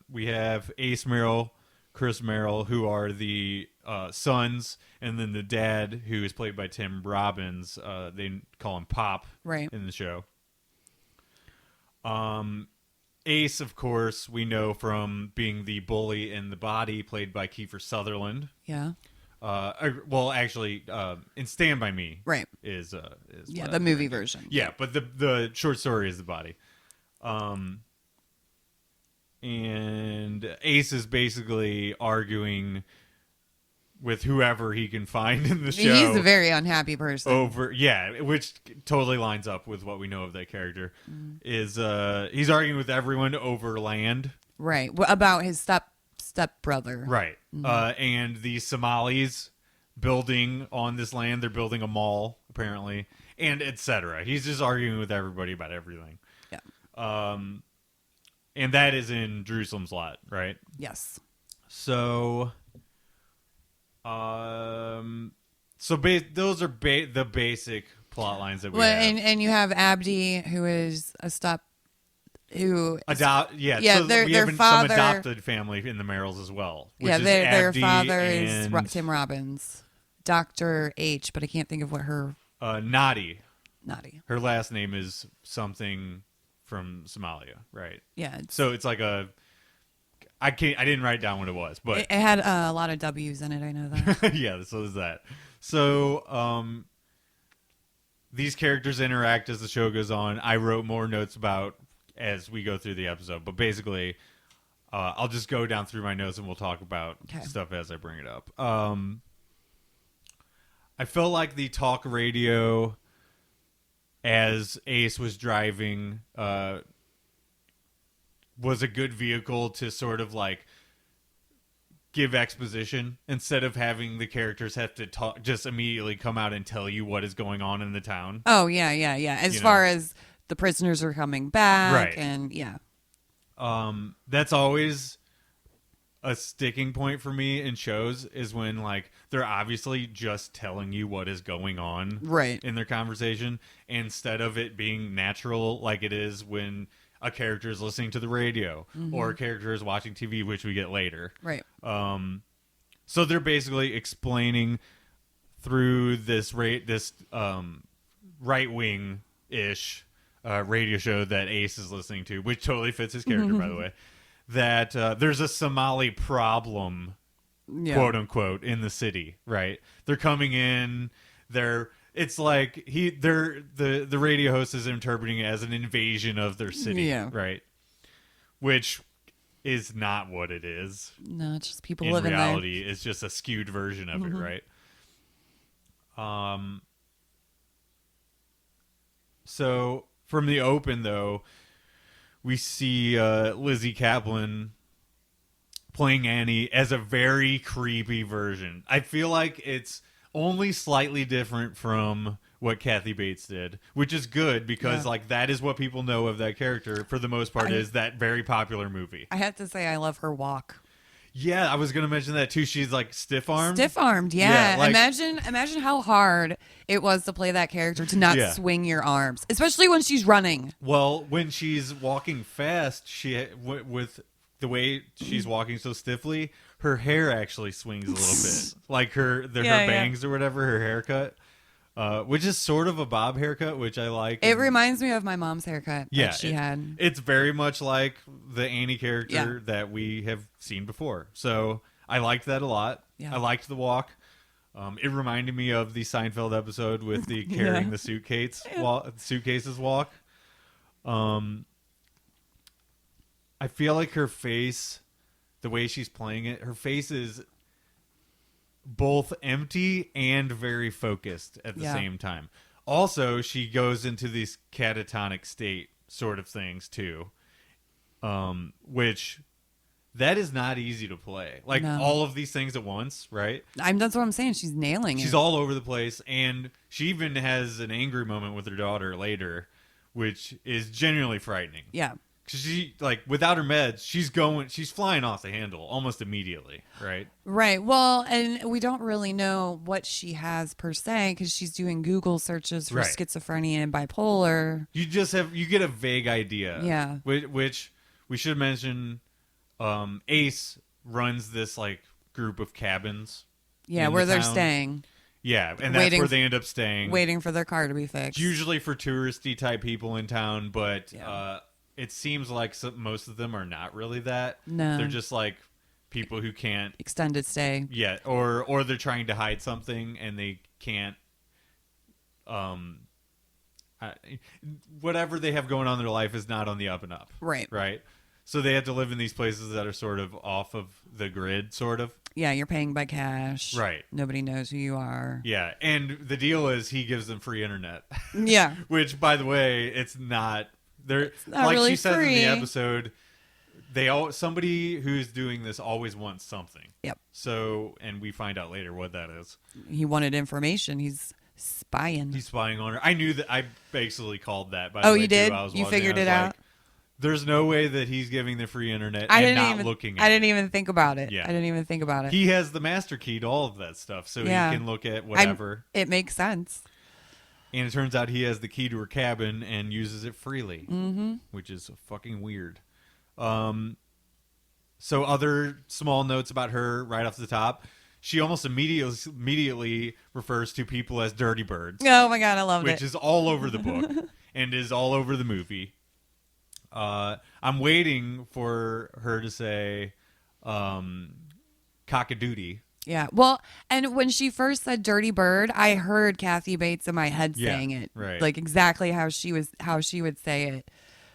we have Ace Merrill, Chris Merrill, who are the sons, and then the dad, who is played by Tim Robbins. They call him Pop in the show. Ace, of course, we know from being the bully in The Body, played by Kiefer Sutherland.
Yeah.
Well, actually, in Stand By Me, is
the movie version.
Yeah, but the short story is The Body. And Ace is basically arguing with whoever he can find in the show.
He's a very unhappy person.
Which totally lines up with what we know of that character. Is he's arguing with everyone over land,
right? About his step brother,
right? And the Somalis building on this land. They're building a mall apparently, and etc. He's just arguing with everybody about everything.
Yeah.
And that is in Jerusalem's Lot, right?
Yes.
So, those are the basic plot lines that we have.
And you have Abdi, who is a step, who
so
their
we have
father,
some adopted family in the Merrills as well. Which is
their
Abdi
father is
and,
Tim Robbins, Dr. H, but I can't think of what her
Nadi.
Her
last name is something from Somalia, right?
Yeah.
So it's like I didn't write down what it was, but
it had a lot of W's in it. I know that.
yeah, so is that. So these characters interact as the show goes on. I wrote more notes about as we go through the episode, but basically, I'll just go down through my notes and we'll talk about stuff as I bring it up. I felt like the talk radio as Ace was driving was a good vehicle to sort of like give exposition instead of having the characters have to talk, just immediately come out and tell you what is going on in the town.
Oh, yeah. As far as the prisoners are coming back.
Right.
And yeah.
That's always a sticking point for me in shows is when like they're obviously just telling you what is going on in their conversation instead of it being natural like it is when a character is listening to the radio or a character is watching TV, which we get later.
Right.
So they're basically explaining through this right-wing-ish radio show that Ace is listening to, which totally fits his character, by the way, that there's a Somali problem, quote unquote, in the city. Right? They're coming in. It's like the radio host is interpreting it as an invasion of their city. Yeah. Right. Which is not what it is.
No, it's just people living there.
In reality, it's just a skewed version of it. Right. So from the open, though, we see Lizzie Kaplan playing Annie as a very creepy version. I feel like it's only slightly different from what Kathy Bates did, which is good because like that is what people know of that character for the most part, is that very popular movie.
I have to say I love her walk.
Yeah, I was going to mention that too. She's like stiff-armed.
Stiff-armed, yeah. Like, imagine how hard it was to play that character, to not swing your arms, especially when she's running.
Well, when she's walking fast, with the way she's walking so stiffly, her hair actually swings a little bit. Like her bangs or whatever, her haircut. Which is sort of a bob haircut, which I like.
It reminds me of my mom's haircut that she had.
It's very much like the Annie character that we have seen before. So I liked that a lot. Yeah. I liked the walk. It reminded me of the Seinfeld episode with the carrying the suitcases walk. I feel like her face, the way she's playing it, her face is both empty and very focused at the same time. Also, she goes into these catatonic state sort of things too, which that is not easy to play. Like all of these things at once, right?
That's what I'm saying. She's nailing it.
She's all over the place, and she even has an angry moment with her daughter later, which is genuinely frightening.
Yeah.
Because she, like, without her meds, she's flying off the handle almost immediately, right?
Right. Well, and we don't really know what she has per se because she's doing Google searches for schizophrenia and bipolar.
You get a vague idea.
Yeah.
Which we should mention, Ace runs this, like, group of cabins.
Yeah, where they're staying.
Yeah, and that's where they end up staying.
Waiting for their car to be fixed.
Usually for touristy type people in town, but... Yeah. It seems like most of them are not really that.
No.
They're just like people who can't...
Extended stay.
Yeah, or they're trying to hide something and they can't... whatever they have going on in their life is not on the up and up.
Right.
Right? So they have to live in these places that are sort of off of the grid, sort of.
Yeah, you're paying by cash.
Right.
Nobody knows who you are.
Yeah, and the deal is he gives them free internet.
Yeah.
Which, by the way, it's not...
It's not
like
really
she says
free.
in the episode, somebody who's doing this always wants something.
Yep.
So, and we find out later what that is.
He wanted information. He's spying.
He's spying on her. I knew that. I basically called that. By the way,
you did?
I was
You figured it out?
There's no way that he's giving the free internet and not looking at it.
I didn't even think about it. Yeah. I didn't even think about it.
He has the master key to all of that stuff, so he can look at whatever.
It makes sense.
And it turns out he has the key to her cabin and uses it freely, which is fucking weird. So other small notes about her right off the top. She almost immediately refers to people as dirty birds.
Oh my God, I loved it.
Which is all over the book and is all over the movie. I'm waiting for her to say cock-a-doodie.
Yeah. Well, and when she first said dirty bird, I heard Kathy Bates in my head saying it.
Right.
Like exactly how she would say it.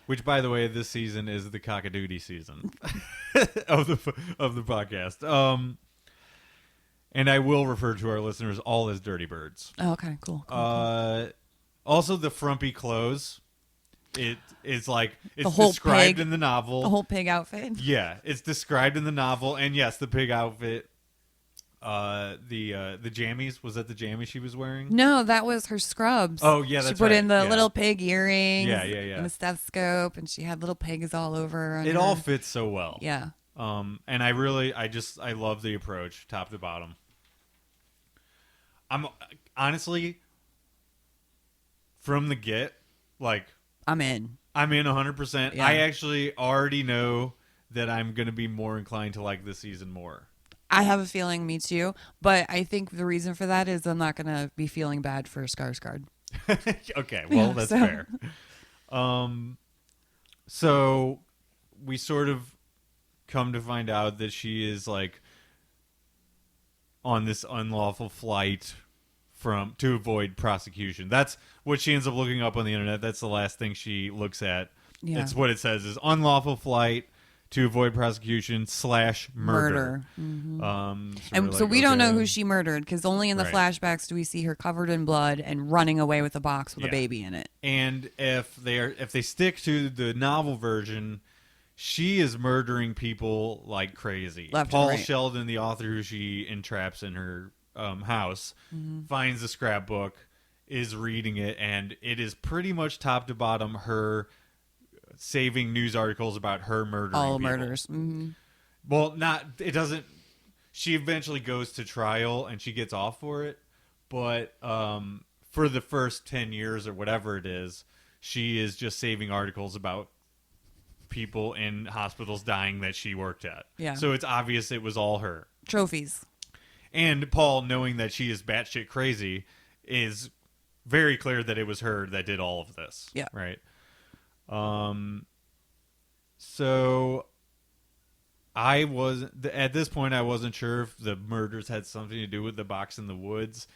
Which, by the way, this season is the cock-a-doodie season of the podcast. And I will refer to our listeners all as dirty birds.
Oh, okay, cool.
Also, the frumpy clothes. It's
the whole
described
pig,
in the novel.
The whole pig outfit.
Yeah, it's described in the novel, and yes, the pig outfit. The jammies, was that the jammies she was wearing?
No, that was her scrubs.
Oh yeah, that's
she put in the little pig earrings.
Yeah.
And the stethoscope, and she had little pigs all over.
It all fits so well.
Yeah.
And I love the approach, top to bottom. I'm honestly, from the get, like,
I'm in
100%.
Yeah.
I actually already know that I'm going to be more inclined to like this season more.
I have a feeling, me too. But I think the reason for that is I'm not going to be feeling bad for Skarsgård.
Okay, well, that's fair. So we sort of come to find out that she is like on this unlawful flight to avoid prosecution. That's what she ends up looking up on the internet. That's the last thing she looks at.
Yeah.
It's what it says is unlawful flight to avoid prosecution / murder.
And so we don't know who she murdered because only in the flashbacks do we see her covered in blood and running away with a box with a baby in it.
And if they stick to the novel version, she is murdering people like crazy. Paul Sheldon, the author who she entraps in her house, finds the scrapbook, is reading it, and it is pretty much top to bottom her saving news articles about her murdering
all
people.
Murders.
Well, she eventually goes to trial and she gets off for it, but for the first 10 years or whatever it is, she is just saving articles about people in hospitals dying that she worked at.
Yeah.
So it's obvious it was all her.
Trophies.
And Paul, knowing that she is batshit crazy, is very clear that it was her that did all of this.
Yeah.
Right. So at this point I wasn't sure if the murders had something to do with the box in the woods.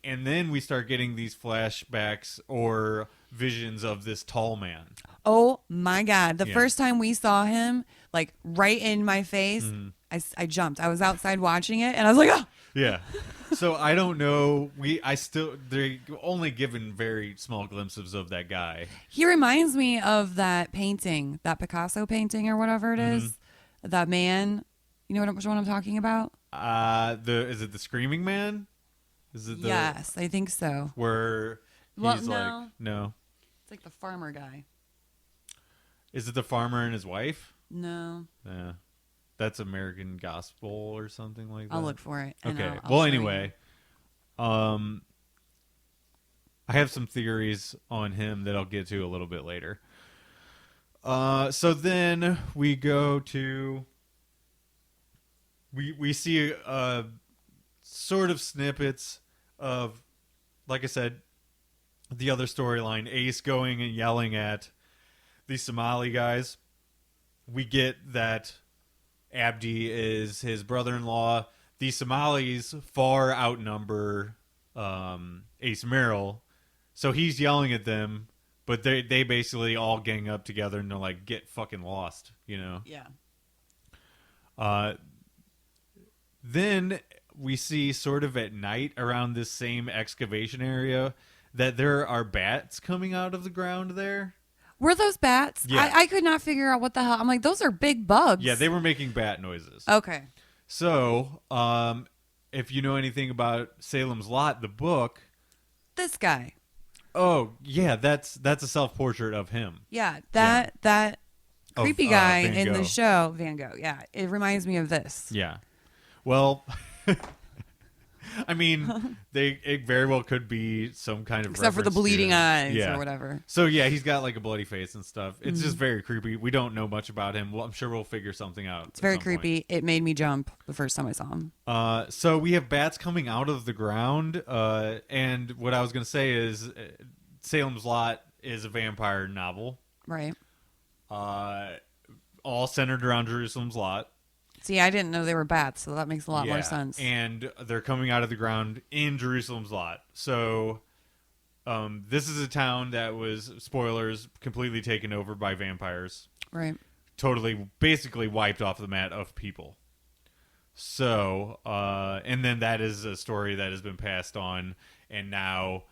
And then we start getting these flashbacks or visions of this tall man.
Oh my God. The first time we saw him, like right in my face, I jumped. I was outside watching it and I was like, oh!
Yeah. So I don't know. They're only given very small glimpses of that guy.
He reminds me of that painting, that Picasso painting or whatever it is. That man. You know which one I'm talking about?
Is it the Screaming Man? Is it
yes, I think so.
Where he's no.
It's like the farmer guy.
Is it the farmer and his wife?
No.
Yeah. That's American Gospel or something like that.
I'll look for it.
Okay. Well, anyway, I have some theories on him that I'll get to a little bit later. So then we go to we see sort of snippets of, like I said, the other storyline. Ace going and yelling at the Somali guys. We get that Abdi is his brother-in-law. The Somalis far outnumber Ace Merrill, so he's yelling at them, but they basically all gang up together and they're like, get fucking lost, you know?
Yeah.
Then we see sort of at night around this same excavation area that there are bats coming out of the ground there.
Were those bats?
Yeah.
I could not figure out what the hell. I'm like, those are big bugs.
Yeah, they were making bat noises.
Okay.
So, if you know anything about Salem's Lot, the book...
This guy.
Oh, yeah, that's a self-portrait of him.
Yeah, that creepy guy in the show, Van Gogh. Yeah, it reminds me of this.
Yeah. Well... I mean, it very well could be some kind of
except for the bleeding eyes or whatever.
So yeah, he's got like a bloody face and stuff. It's just very creepy. We don't know much about him. Well, I'm sure we'll figure something out.
It's very creepy. It made me jump the first time I saw him.
So we have bats coming out of the ground, and what I was going to say is Salem's Lot is a vampire novel,
right?
All centered around Jerusalem's Lot.
See, I didn't know they were bats, so that makes a lot more sense.
And they're coming out of the ground in Jerusalem's Lot. So this is a town that was, spoilers, completely taken over by vampires.
Right.
Totally, basically wiped off the mat of people. So, and then that is a story that has been passed on, and now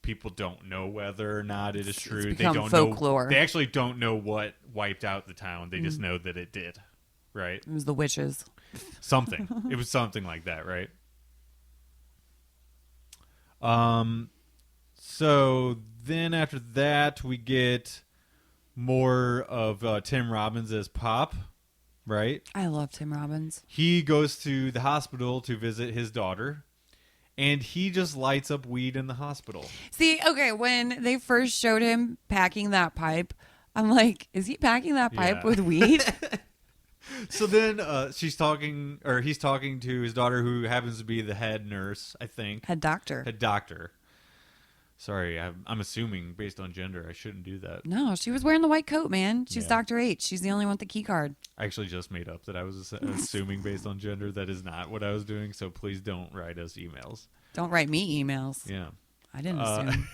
people don't know whether or not it is true.
It's become
they don't
folklore.
know. They actually don't know what wiped out the town. They just know that it did. Right.
It was the witches.
Something. It was something like that, right? So then after that, we get more of Tim Robbins as Pop. right?
I love Tim Robbins.
He goes to the hospital to visit his daughter, and he just lights up weed in the hospital.
See, okay, when they first showed him packing that pipe, I'm like, is he packing that pipe with weed?
So then he's talking to his daughter, who happens to be the head nurse, I think.
Head doctor.
Head doctor. Sorry, I'm assuming based on gender. I shouldn't do that.
No, she was wearing the white coat, man. She's Dr. H. She's the only one with the key card.
I actually just made up that I was assuming based on gender. That is not what I was doing, so please don't write us emails.
Don't write me emails.
Yeah.
I didn't assume.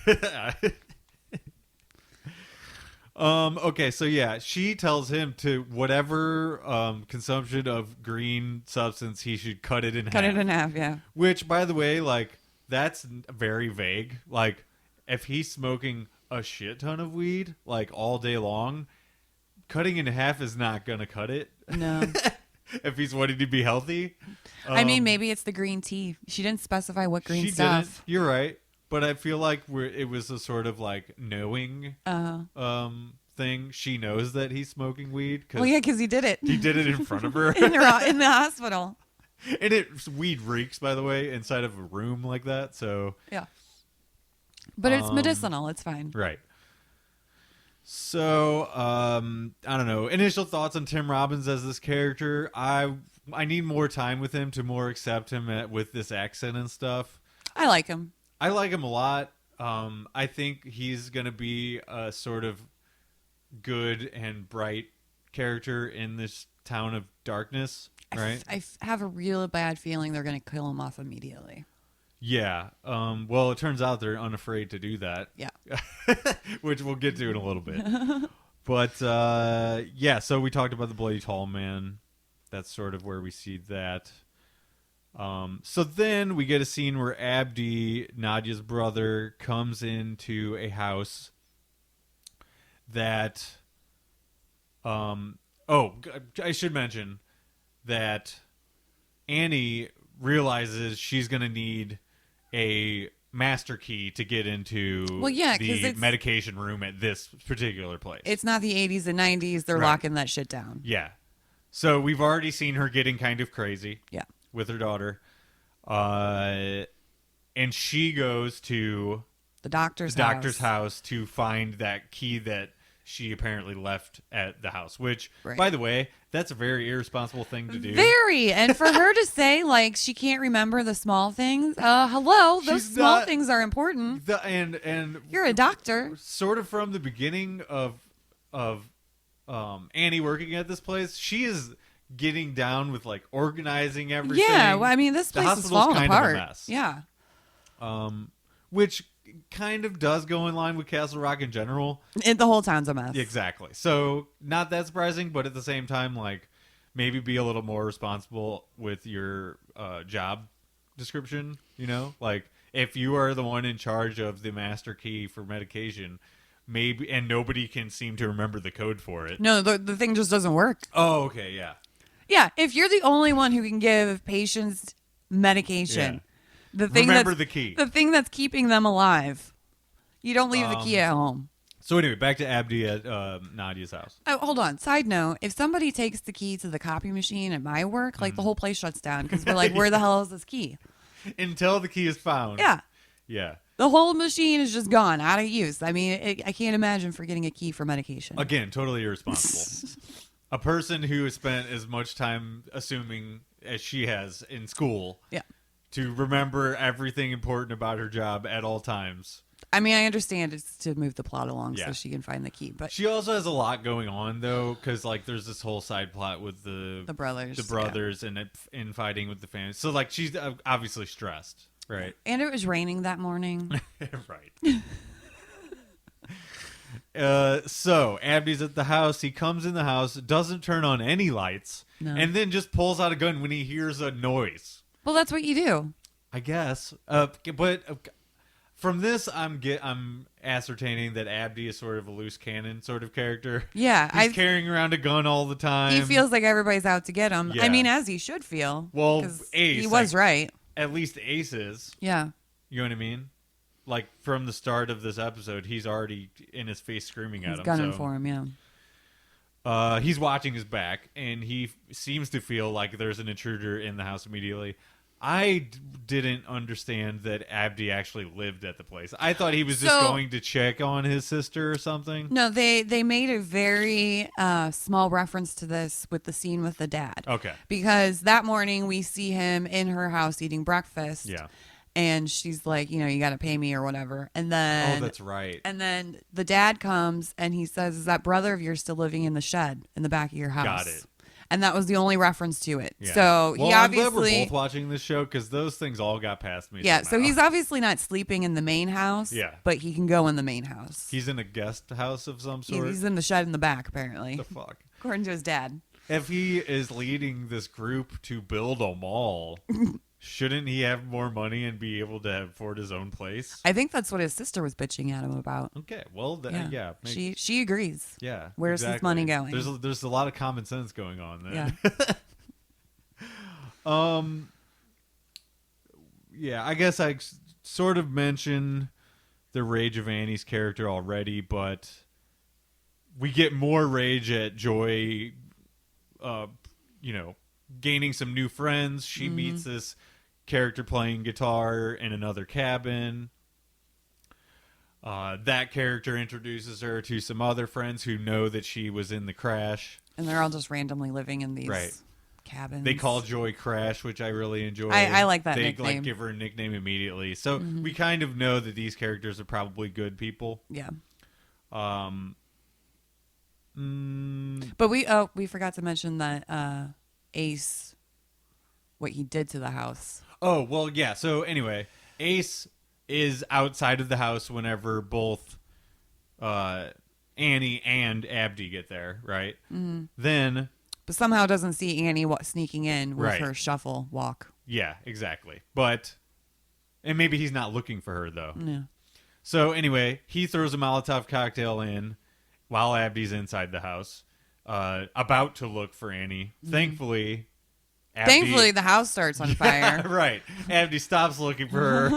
Okay, so yeah, she tells him to whatever consumption of green substance, he should cut it in half.
Cut it in half, yeah.
Which, by the way, like, that's very vague. Like, if he's smoking a shit ton of weed, like, all day long, cutting in half is not gonna cut it.
No.
If he's wanting to be healthy.
I mean, maybe it's the green tea. She didn't specify what green stuff.
Didn't. You're right. But I feel like it was a sort of, like, knowing thing. She knows that he's smoking weed.
Well, yeah, because he did it.
He did it in front of her.
in the hospital.
And weed reeks, by the way, inside of a room like that. So
yeah. But it's medicinal. It's fine.
Right. So, I don't know. Initial thoughts on Tim Robbins as this character. I need more time with him to more accept him with this accent and stuff.
I like him.
I like him a lot. I think he's going to be a sort of good and bright character in this town of darkness, right?
I have a real bad feeling they're going to kill him off immediately.
Yeah. Well, it turns out they're unafraid to do that.
Yeah.
Which we'll get to in a little bit. But, yeah, so we talked about the Bloody Tall Man. That's sort of where we see that. So then we get a scene where Abdi, Nadia's brother, comes into a house that... I should mention that Annie realizes she's going to need a master key to get into the medication room at this particular place.
It's not the 80s and 90s. They're locking that shit down.
Yeah. So we've already seen her getting kind of crazy.
Yeah.
With her daughter. And she goes to
the doctor's
house to find that key that she apparently left at the house, which,
right.
By the way, that's a very irresponsible thing to do.
Very. And for her to say, like, she can't remember the small things. Hello, those small things are important.
And
you're a doctor.
Sort of from the beginning of Annie working at this place, she is getting down with, like, organizing everything.
Yeah, well, I mean, this place is falling apart. Of a mess. Yeah.
Which kind of does go in line with Castle Rock in general.
The whole town's a mess.
Exactly. So not that surprising, but at the same time, like, maybe be a little more responsible with your job description, you know? Like, if you are the one in charge of the master key for medication, maybe, and nobody can seem to remember the code for it.
No, the thing just doesn't work.
Oh, okay, yeah.
Yeah, if you're the only one who can give patients medication... Yeah. The thing that's keeping them alive. You don't leave the key at home.
So anyway, back to Abdi at Nadia's house.
Oh, hold on. Side note, if somebody takes the key to the copy machine at my work, like the whole place shuts down because we're like, where the hell is this key?
Until the key is found.
Yeah.
Yeah.
The whole machine is just gone, out of use. I mean, I can't imagine forgetting a key for medication.
Again, totally irresponsible. A person who has spent as much time assuming as she has in school.
Yeah.
To remember everything important about her job at all times.
I mean, I understand it's to move the plot along so she can find the key, but
she also has a lot going on though, because like there's this whole side plot with the brothers, and infighting with the family. So like she's obviously stressed, right?
And it was raining that morning,
right? So Abdi's at the house. He comes in the house, doesn't turn on any lights, and then just pulls out a gun when he hears a noise.
Well, that's what you do,
I guess. But from this, I'm ascertaining that Abdi is sort of a loose cannon sort of character.
Yeah,
he's carrying around a gun all the time.
He feels like everybody's out to get him. Yeah. I mean, as he should feel.
Well, Ace,
he was right.
At least Ace is.
Yeah.
You know what I mean? Like from the start of this episode, he's already in his face screaming at him.
Gunning for him, yeah.
He's watching his back, and he seems to feel like there's an intruder in the house immediately. I didn't understand that Abdi actually lived at the place. I thought he was just going to check on his sister or something.
No, they made a very small reference to this with the scene with the dad.
Okay.
Because that morning we see him in her house eating breakfast.
Yeah.
And she's like, you got to pay me or whatever. And then...
Oh, that's right.
And then the dad comes and he says, is that brother of yours still living in the shed in the back of your house?
Got it.
And that was the only reference to it.
Yeah.
So he obviously...
I'm glad we're both watching this show because those things all got past me.
Yeah,
somehow.
so he's obviously not sleeping in the main house.
Yeah.
But he can go in the main house.
He's in a guest house of some sort.
He's in the shed in the back, apparently.
The fuck?
According to his dad.
If he is leading this group to build a mall... Shouldn't he have more money and be able to afford his own place?
I think that's what his sister was bitching at him about.
Okay, well, yeah.
She agrees.
Yeah.
Where's his money going?
There's a lot of common sense going on there.
Yeah.
Yeah, I guess I sort of mentioned the rage of Annie's character already, but we get more rage at Joy, gaining some new friends. She meets this character playing guitar in another cabin. That character introduces her to some other friends who know that she was in the crash.
And they're all just randomly living in these cabins.
They call Joy Crash, which I really enjoy.
I like that
nickname. They
nickname.
give her a nickname immediately. So we kind of know that these characters are probably good people.
Yeah.
But
we forgot to mention that Ace, what he did to the house.
Oh, well, yeah. So anyway, Ace is outside of the house whenever both Annie and Abdi get there, right? Mm-hmm. Then...
But somehow doesn't see Annie sneaking in with her shuffle walk.
Yeah, exactly. And maybe he's not looking for her, though.
Yeah.
So anyway, he throws a Molotov cocktail in while Abdi's inside the house, about to look for Annie. Mm-hmm. Thankfully,
the house starts on fire.
Right. Abdi stops looking for her.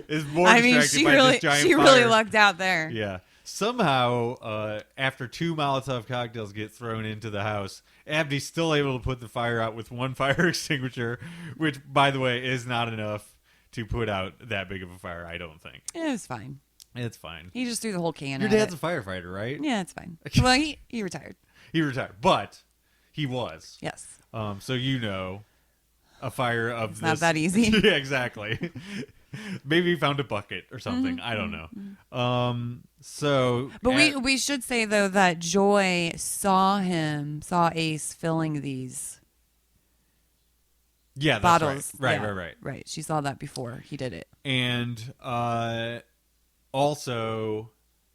Is more distracted by this giant fire.
She really lucked out there.
Yeah. Somehow, after 2 Molotov cocktails get thrown into the house, Abdi's still able to put the fire out with 1 fire extinguisher, which, by the way, is not enough to put out that big of a fire, I don't think.
It was fine.
It's fine.
He just threw the whole can
Your dad's a firefighter, right?
Yeah, it's fine. Well, he retired.
He retired, but he was.
Yes.
So a fire of
it's
this...
not that easy.
Yeah, exactly. Maybe he found a bucket or something. I don't know.
But we should say, though, that Joy saw Ace filling these bottles.
Right.
Right. She saw that before he did it.
And also,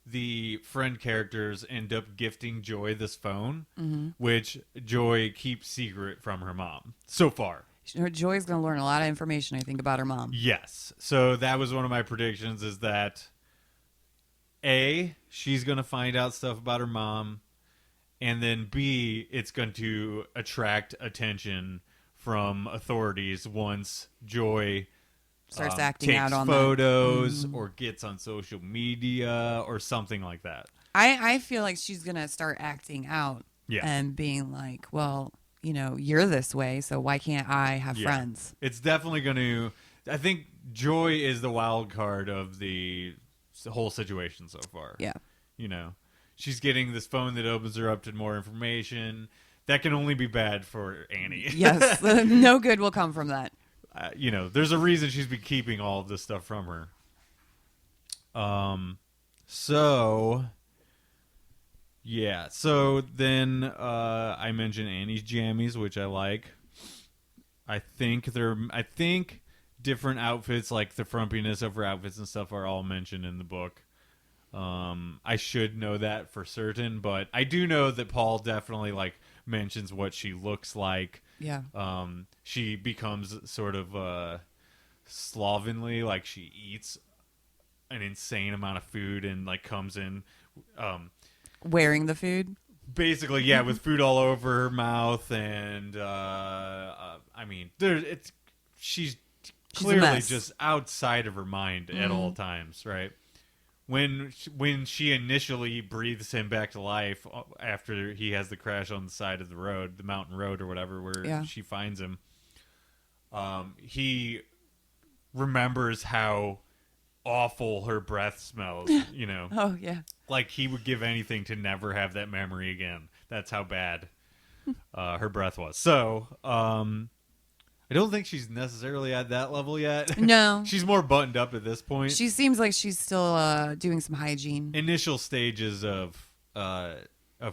the friend characters end up gifting Joy this phone, which Joy keeps secret from her mom so far.
Joy's going to learn a lot of information, I think, about her mom.
Yes. So that was one of my predictions, is that A, she's going to find out stuff about her mom, and then B, it's going to attract attention from authorities once Joy
starts acting
takes
out on
photos or gets on social media or something like that.
I feel like she's going to start acting out and being like, well... you're this way, so why can't I have friends?
It's definitely going to... I think Joy is the wild card of the whole situation so far.
Yeah.
She's getting this phone that opens her up to more information. That can only be bad for Annie.
Yes. No good will come from that.
There's a reason she's been keeping all of this stuff from her. Yeah, so then I mentioned Annie's jammies, which I like. I think different outfits, like the frumpiness of her outfits and stuff, are all mentioned in the book. I should know that for certain, but I do know that Paul definitely mentions what she looks like.
Yeah.
She becomes sort of slovenly, like she eats an insane amount of food and comes in
wearing the food,
basically, with food all over her mouth, and she's clearly just outside of her mind at all times, right? when she initially breathes him back to life after he has the crash on the side of the road, the mountain road or whatever, where she finds him, he remembers how awful her breath smells, you know.
Oh, yeah.
Like, he would give anything to never have that memory again. That's how bad her breath was. So, I don't think she's necessarily at that level yet.
No.
She's more buttoned up at this point.
She seems like she's still doing some hygiene.
Initial stages of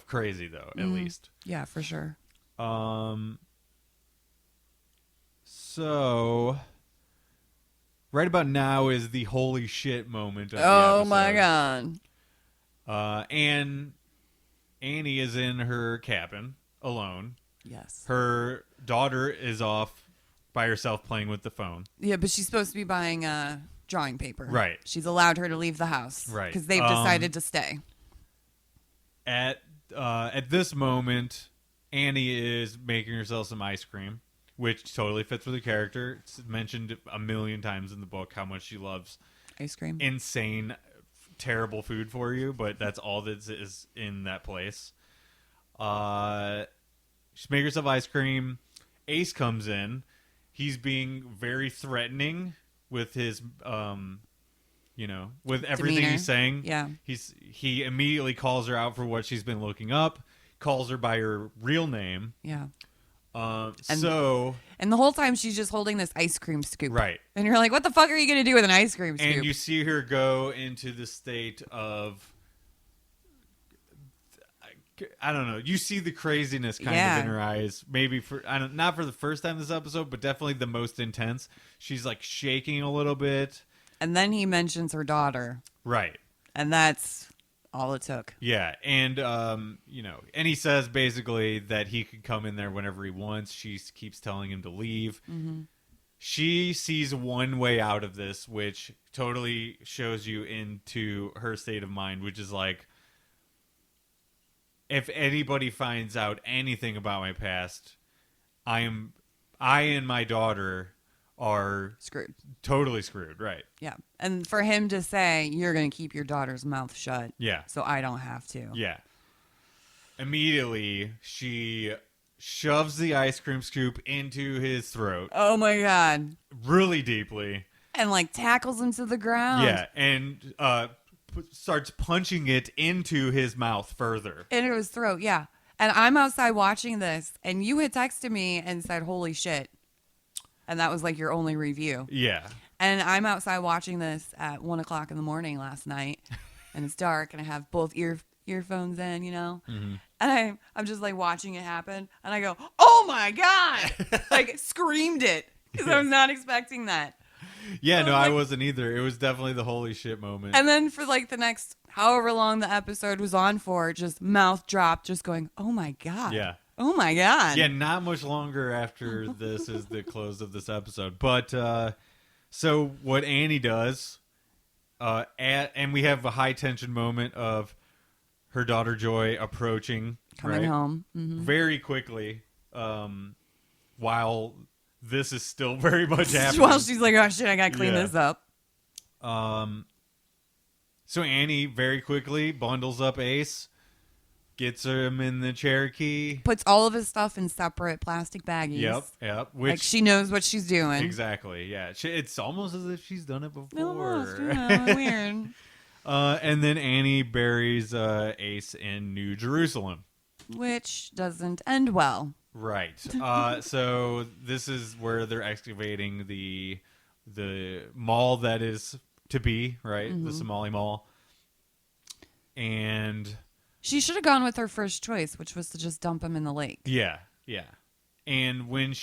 crazy, though, at least.
Yeah, for sure.
So, right about now is the holy shit moment of the
Oh,
episode.
my God.
And Annie is in her cabin alone.
Yes.
Her daughter is off by herself playing with the phone.
Yeah, but she's supposed to be buying drawing paper.
Right.
She's allowed her to leave the house.
Right.
Because they've decided to stay.
At this moment, Annie is making herself some ice cream, which totally fits with the character. It's mentioned a million times in the book how much she loves
Ice cream.
insane, terrible food for you, but that's all that is in that place. She's making herself ice cream. Ace comes in. He's being very threatening with his, with everything
Demeanor.
he's saying.
Yeah.
He immediately calls her out for what she's been looking up, calls her by her real name.
Yeah.
And
the whole time she's just holding this ice cream scoop.
Right.
And you're like, what the fuck are you going to do with an ice cream scoop?
And you see her go into the state of, I don't know. You see the craziness kind of in her eyes. Maybe not for the first time this episode, but definitely the most intense. She's like shaking a little bit.
And then he mentions her daughter.
Right.
And that's all it took.
Yeah. And, and he says basically that he could come in there whenever he wants. She keeps telling him to leave. Mm-hmm. She sees one way out of this, which totally shows you into her state of mind, which is like, if anybody finds out anything about my past, I and my daughter are
screwed.
Totally screwed, right?
Yeah. And for him to say, you're going to keep your daughter's mouth shut.
Yeah.
So I don't have to.
Yeah. Immediately, she shoves the ice cream scoop into his throat.
Oh, my God.
Really deeply.
And, like, tackles him to the ground.
Yeah. And starts punching it into his mouth further.
Into his throat, yeah. And I'm outside watching this, and you had texted me and said, holy shit. And that was like your only review.
Yeah.
And I'm outside watching this at 1 o'clock in the morning last night, and it's dark, and I have both earphones in,
Mm-hmm.
And I'm just like watching it happen, and I go, oh my God! Like, screamed it, because I was not expecting that.
Yeah, no, I wasn't either. It was definitely the holy shit moment.
And then for like the next however long the episode was on for, just mouth dropped, just going, oh my God.
Yeah.
Oh my God.
Yeah, not much longer after this is the close of this episode. But so what Annie does, and we have a high tension moment of her daughter Joy approaching.
Coming home. Mm-hmm.
Very quickly, while this is still very much happening.
While she's like, oh shit, I gotta clean this up.
So Annie very quickly bundles up Ace, gets him in the Cherokee.
Puts all of his stuff in separate plastic baggies.
Yep.
Which, like she knows what she's doing.
Exactly, yeah. It's almost as if she's done it before.
Almost, yeah, weird.
And then Annie buries Ace in New Jerusalem.
Which doesn't end well.
Right. So this is where they're excavating the mall that is to be, right? Mm-hmm. The Somali Mall. And
she should have gone with her first choice, which was to just dump him in the lake.
Yeah. And when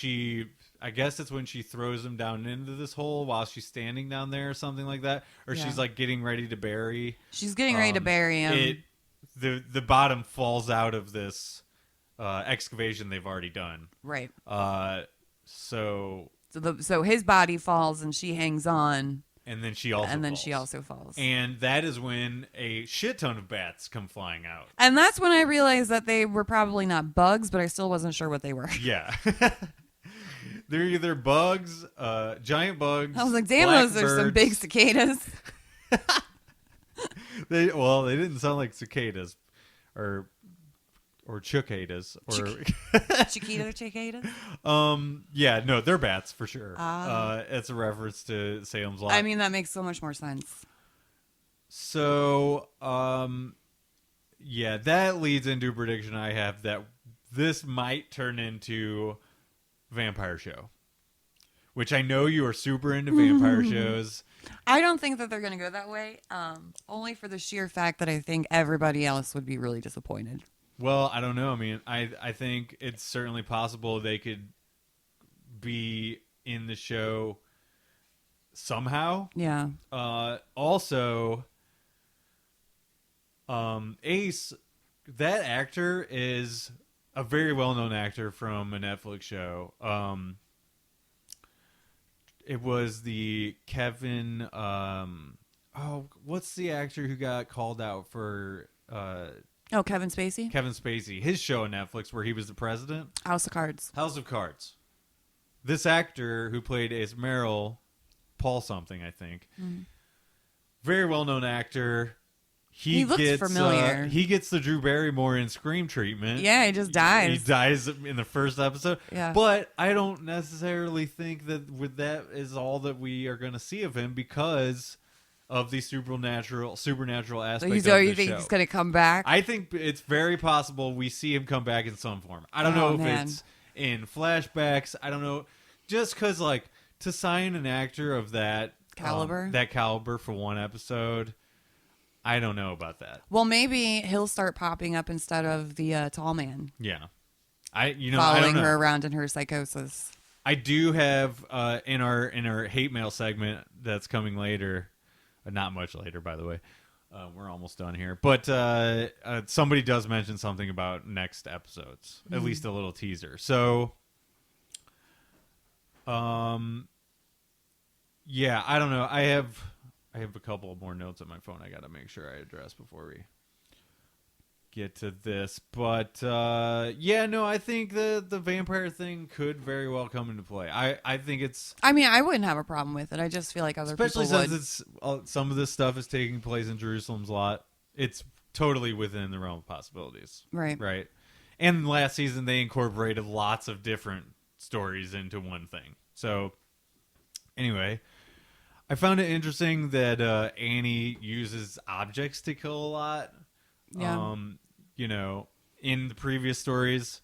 I guess it's when she throws him down into this hole while she's standing down there or something like that. Or she's like getting ready to bury.
She's getting ready to bury him.
The bottom falls out of this excavation they've already done.
Right.
So
his body falls and she hangs on.
And then she also
falls.
And that is when a shit ton of bats come flying out.
And that's when I realized that they were probably not bugs, but I still wasn't sure what they were.
Yeah. They're either bugs, giant bugs.
I was like, damn, those are some big cicadas.
They didn't sound like cicadas or cicadas or
Chiquita cicadas.
Yeah, no, they're bats for sure. It's a reference to Salem's Lot.
I mean, that makes so much more sense.
So yeah, that leads into a prediction I have that this might turn into vampire show, which I know you are super into vampire shows.
I don't think that they're going to go that way, only for the sheer fact that I think everybody else would be really disappointed.
Well, I don't know. I mean, I think it's certainly possible they could be in the show somehow.
Yeah.
Also, Ace, that actor is a very well-known actor from a Netflix show. It was the Kevin. What's the actor who got called out for?
Kevin Spacey?
Kevin Spacey. His show on Netflix where he was the president.
House of Cards.
House of Cards. This actor who played Ace Merrill, Paul something, I think. Mm. Very well-known actor. He
looks familiar.
He gets the Drew Barrymore in Scream treatment.
Yeah, he just dies.
He dies in the first episode.
Yeah.
But I don't necessarily think that is all that we are going to see of him because of the supernatural aspect of the show.
You think he's going to come back?
I think it's very possible we see him come back in some form. I don't know if it's in flashbacks. I don't know. Just because, to sign an actor of that caliber for one episode, I don't know about that.
Well, maybe he'll start popping up instead of the tall man.
Yeah.
Following her around in her psychosis.
I do have in our hate mail segment that's coming later. Not much later, by the way. We're almost done here. But somebody does mention something about next episodes. At least a little teaser. So, yeah, I don't know. I have a couple of more notes on my phone I got to make sure I address before we get to this. But, I think the vampire thing could very well come into play. I think it's...
I mean, I wouldn't have a problem with it. I just feel like other people would.
Especially since some of this stuff is taking place in Jerusalem's Lot. It's totally within the realm of possibilities.
Right.
Right. And last season, they incorporated lots of different stories into one thing. So, anyway... I found it interesting that Annie uses objects to kill a lot.
Yeah.
In the previous stories,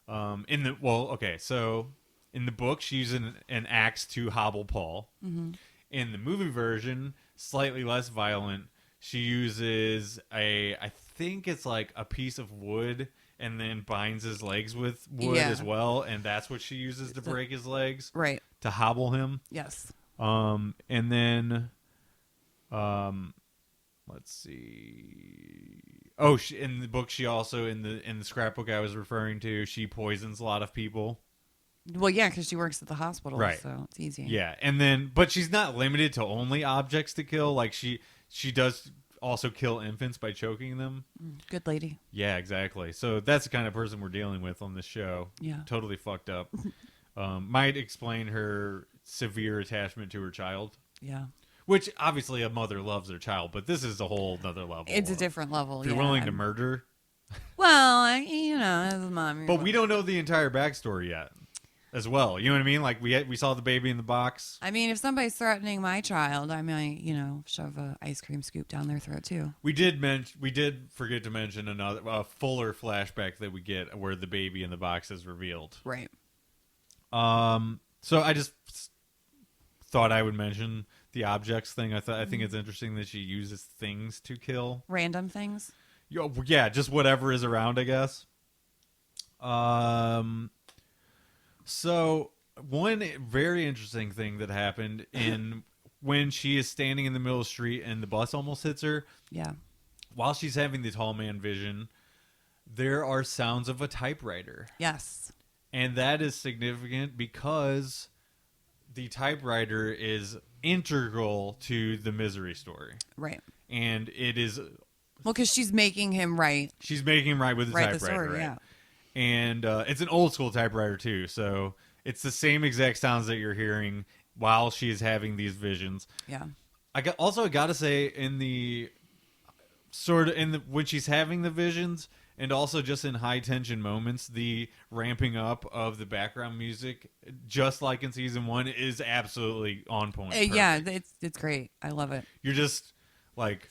so in the book she uses an axe to hobble Paul. Mm-hmm. In the movie version, slightly less violent, she uses I think it's like a piece of wood and then binds his legs with wood as well, and that's what she uses to break his legs.
Right.
To hobble him.
Yes.
And then, let's see. Oh, in the book, she also in the scrapbook I was referring to, she poisons a lot of people.
Well, yeah, because she works at the hospital,
right?
So it's easy.
Yeah, and then, but she's not limited to only objects to kill. Like she does also kill infants by choking them.
Good lady.
Yeah, exactly. So that's the kind of person we're dealing with on this show.
Yeah,
totally fucked up. Might explain her severe attachment to her child.
Yeah.
Which, obviously, a mother loves their child, but this is a whole other level.
It's a different level,
if you're willing to murder.
Well, as a mom.
But we don't know the entire backstory yet, as well. You know what I mean? Like, we saw the baby in the box.
I mean, if somebody's threatening my child, I might, shove an ice cream scoop down their throat, too.
We did forget to mention a fuller flashback that we get where the baby in the box is revealed.
Right.
So I just thought I would mention the objects thing. I think it's interesting that she uses things to kill.
Random things?
Yeah, just whatever is around, I guess. So one very interesting thing that happened when she is standing in the middle of the street and the bus almost hits her.
Yeah.
While she's having the tall man vision, there are sounds of a typewriter.
Yes. And
that is significant because the typewriter is integral to the Misery story.
Right.
And it is...
Well, because she's making him write.
She's making him write with the typewriter. The story, right? Yeah. And it's an old school typewriter, too. So it's the same exact sounds that you're hearing while she is having these visions.
Yeah.
I got to say, in the sort of when she's having the visions, and also just in high tension moments, the ramping up of the background music, just like in season 1, is absolutely on point.
Yeah, it's great. I love it.
You're just like,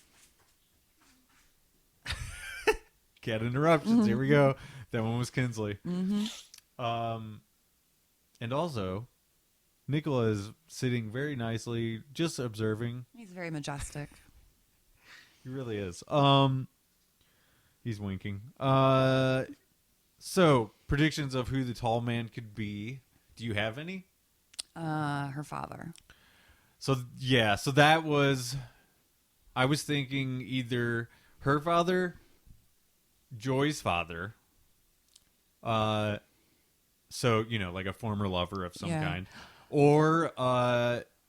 cat interruptions. Here we go. That one was Kinsley. And also, Nicola is sitting very nicely, just observing.
He's very majestic.
He really is. He's winking. So, predictions of who the tall man could be. Do you have any?
Her father.
So, yeah. So that was... I was thinking either her father, Joy's father. So, like a former lover of some kind. Or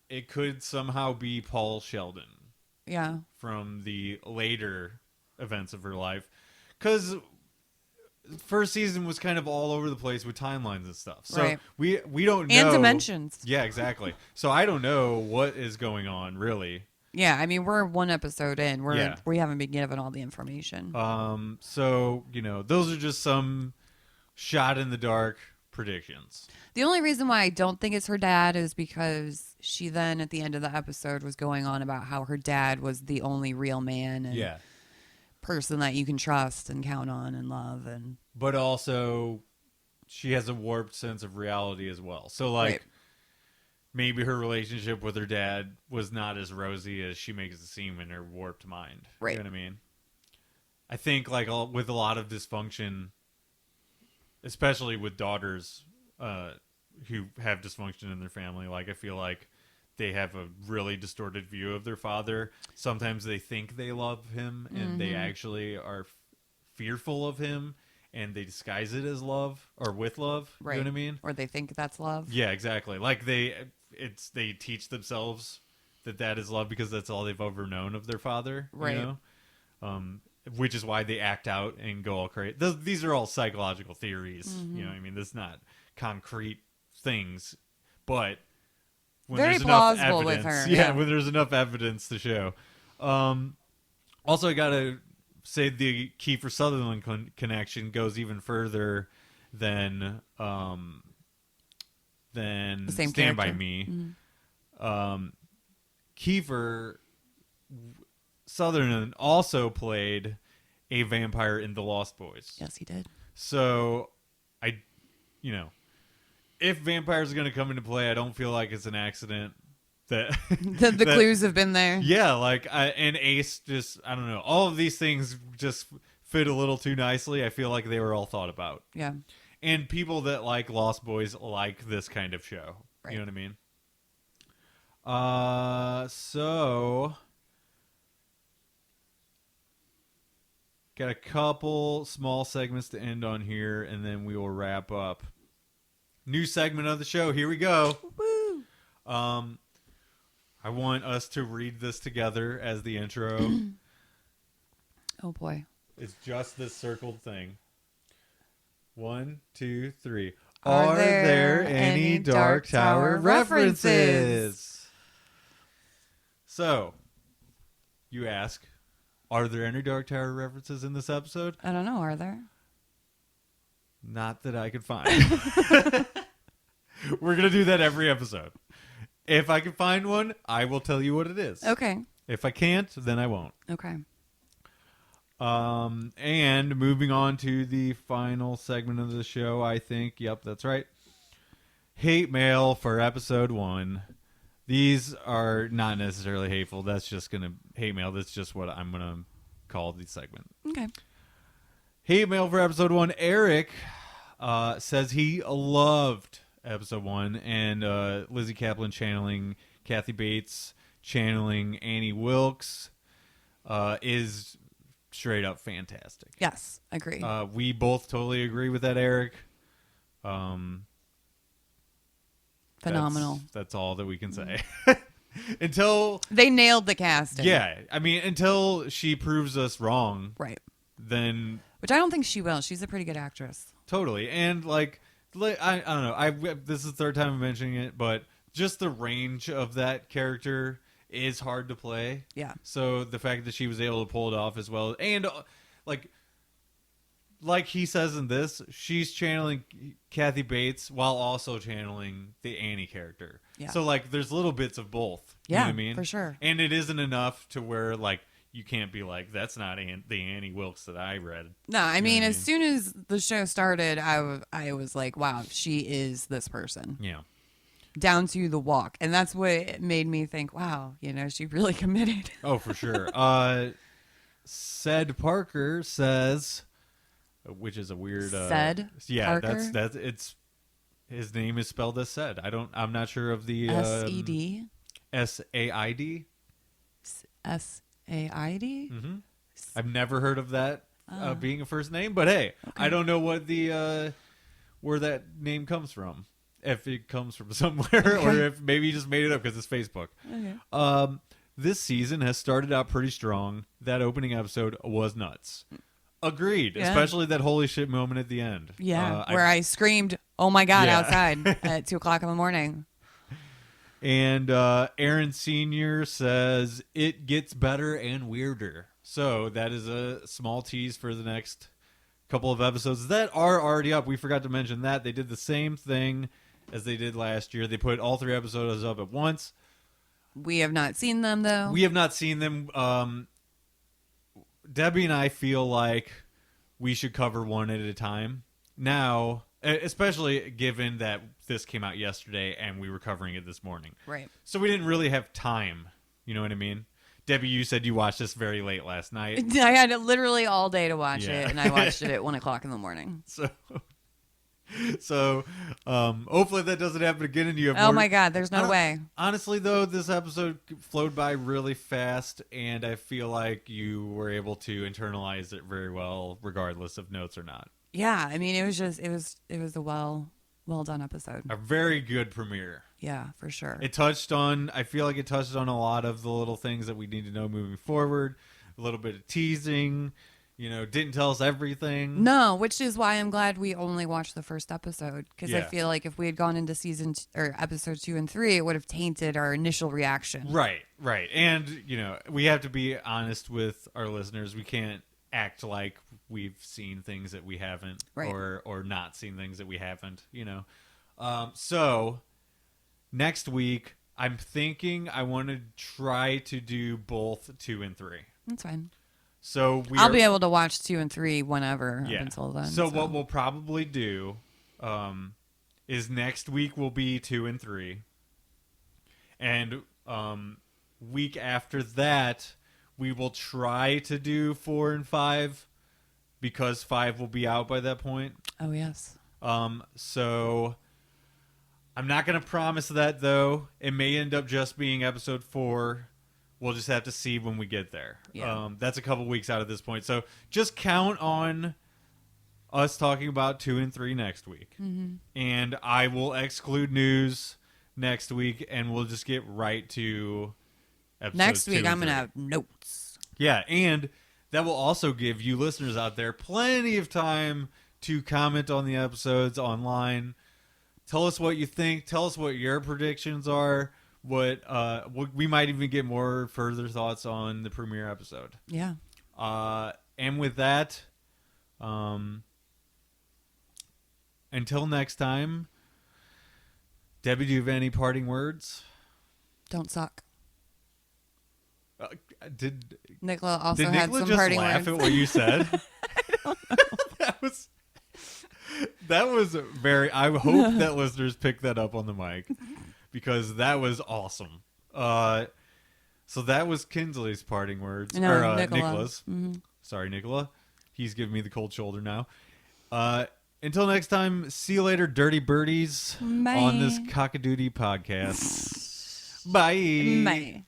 it could somehow be Paul Sheldon.
Yeah. From
the later events of her life. Because first season was kind of all over the place with timelines and stuff. So we don't know.
And dimensions.
Yeah, exactly. So I don't know what is going on, really.
Yeah, I mean, we're one episode in. We haven't been given all the information.
So, those are just some shot in the dark predictions.
The only reason why I don't think it's her dad is because she then, at the end of the episode, was going on about how her dad was the only real man and person that you can trust and count on and love.
But also, she has a warped sense of reality as well. So, maybe her relationship with her dad was not as rosy as she makes it seem in her warped mind.
Right.
You know what I mean? I think, with a lot of dysfunction, especially with daughters who have dysfunction in their family, I feel like they have a really distorted view of their father. Sometimes they think they love him, and they actually are fearful of him, and they disguise it as love or with love.
Right.
You know what I mean?
Or they think that's love.
Yeah, exactly. They teach themselves that is love because that's all they've ever known of their father.
Right.
Which is why they act out and go all crazy. These are all psychological theories. You know what I mean? This is not concrete things, but when
very
there's
plausible
enough evidence,
with her.
Yeah, when there's enough evidence to show. Also, I gotta say the Kiefer Sutherland connection goes even further than
the same
Stand
character.
By Me. Kiefer Sutherland also played a vampire in The Lost Boys.
Yes, he did.
So, if vampires are going to come into play, I don't feel like it's an accident that
the clues have been there.
Yeah, and Ace just, I don't know, all of these things just fit a little too nicely. I feel like they were all thought about.
Yeah.
And people that like Lost Boys like this kind of show. Right. You know what I mean? So got a couple small segments to end on here, and then we will wrap up. New segment of the show. Here we go.
Woo!
I want us to read this together as the intro.
Oh boy.
It's just this circled thing. 1, 2, 3.
Are there any Dark Tower references?
So, you ask, are there any Dark Tower references in this episode?
I don't know. Are there?
Not that I could find. We're going to do that every episode. If I can find one, I will tell you what it is.
Okay.
If I can't, then I won't.
Okay.
And moving on to the final segment of the show, I think. Yep, that's right. Hate mail for episode 1. These are not necessarily hateful. That's just going to... Hate mail, that's just what I'm going to call the segment.
Okay.
Hate mail for episode 1. Eric says he loved episode 1, and Lizzie Kaplan channeling Kathy Bates, channeling Annie Wilkes, is straight up fantastic.
Yes, agree.
We both totally agree with that, Eric.
Phenomenal.
That's all that we can say. Until
they nailed the casting.
Yeah, I mean, until she proves us wrong.
Right.
Then,
which I don't think she will. She's a pretty good actress.
Totally. And I don't know. This is the third time I'm mentioning it, but just the range of that character is hard to play.
Yeah.
So the fact that she was able to pull it off as well, and like he says in this, she's channeling Kathy Bates while also channeling the Annie character.
Yeah.
So like there's little bits of both.
Yeah,
You know what I mean?
for sure.
And it isn't enough to where like you can't be like, that's not the Annie Wilkes that I read.
No, I mean, as soon as the show started, I was like, wow, she is this person.
Yeah.
Down to the walk. And that's what made me think, wow, she really committed.
Oh, for sure. Said Parker says, which is a weird
Said
yeah,
Parker?
that's it's his name is spelled as Said. I'm not sure of the
SED?
SAID.
SAID?
Mm-hmm. I've never heard of that being a first name, but hey, okay. I don't know what the where that name comes from. If it comes from somewhere, or if maybe you just made it up because it's Facebook. Okay. This season has started out pretty strong. That opening episode was nuts. Agreed, yeah. Especially that holy shit moment at the end.
Yeah, where I screamed, "Oh my god!" outside at 2:00 in the morning.
And Aaron Sr. says it gets better and weirder. So that is a small tease for the next couple of episodes that are already up. We forgot to mention that. They did the same thing as they did last year. They put all 3 episodes up at once.
We have not seen them, though.
We have not seen them. Debbie and I feel like we should cover one at a time. Now, especially given that this came out yesterday and we were covering it this morning.
Right.
So we didn't really have time. You know what I mean? Debbie, you said you watched this very late last night.
I had it literally all day to watch it, and I watched it at 1:00 in the morning.
So hopefully that doesn't happen again and you have
Oh my god, there's no way.
Honestly though, this episode flowed by really fast and I feel like you were able to internalize it very well regardless of notes or not.
Yeah, I mean it was a well done episode.
A very good premiere.
Yeah, for sure.
I feel like it touched on a lot of the little things that we need to know moving forward. A little bit of teasing. Didn't tell us everything.
No, which is why I'm glad we only watched the first episode. Because
yeah.
I feel like if we had gone into episode 2 and 3, it would have tainted our initial reaction.
Right. And, we have to be honest with our listeners. We can't act like we've seen things that we haven't. Right. Or not seen things that we haven't, So, next week, I'm thinking I want to try to do both 2 and 3.
That's fine.
So
I'll be able to watch 2 and 3 whenever up until then.
So what we'll probably do is next week will be 2 and 3. And week after that, we will try to do 4 and 5 because 5 will be out by that point.
Oh, yes.
So I'm not going to promise that, though. It may end up just being episode 4. We'll just have to see when we get there. Yeah. That's a couple weeks out at this point. So just count on us talking about 2 and 3 next week. Mm-hmm. And I will exclude news next week, and we'll just get right to episode
next week.
2
I'm going to have notes.
Yeah, and that will also give you listeners out there plenty of time to comment on the episodes online. Tell us what you think. Tell us what your predictions are. What we might even get more further thoughts on the premiere episode.
Yeah.
And with that, until next time, Debbie, do you have any parting words?
Don't suck.
Did
Nicola also
had
some
just
parting
laugh
words?
At what you said?
I don't know.
That was very. I hope that listeners pick that up on the mic. Because that was awesome. So that was Kinsley's parting words.
No,
Nicola's.
Mm-hmm.
Sorry, Nicola. He's giving me the cold shoulder now. Until next time, see you later, Dirty Birdies.
Bye.
On this Cockadoodie podcast. Bye.
Bye.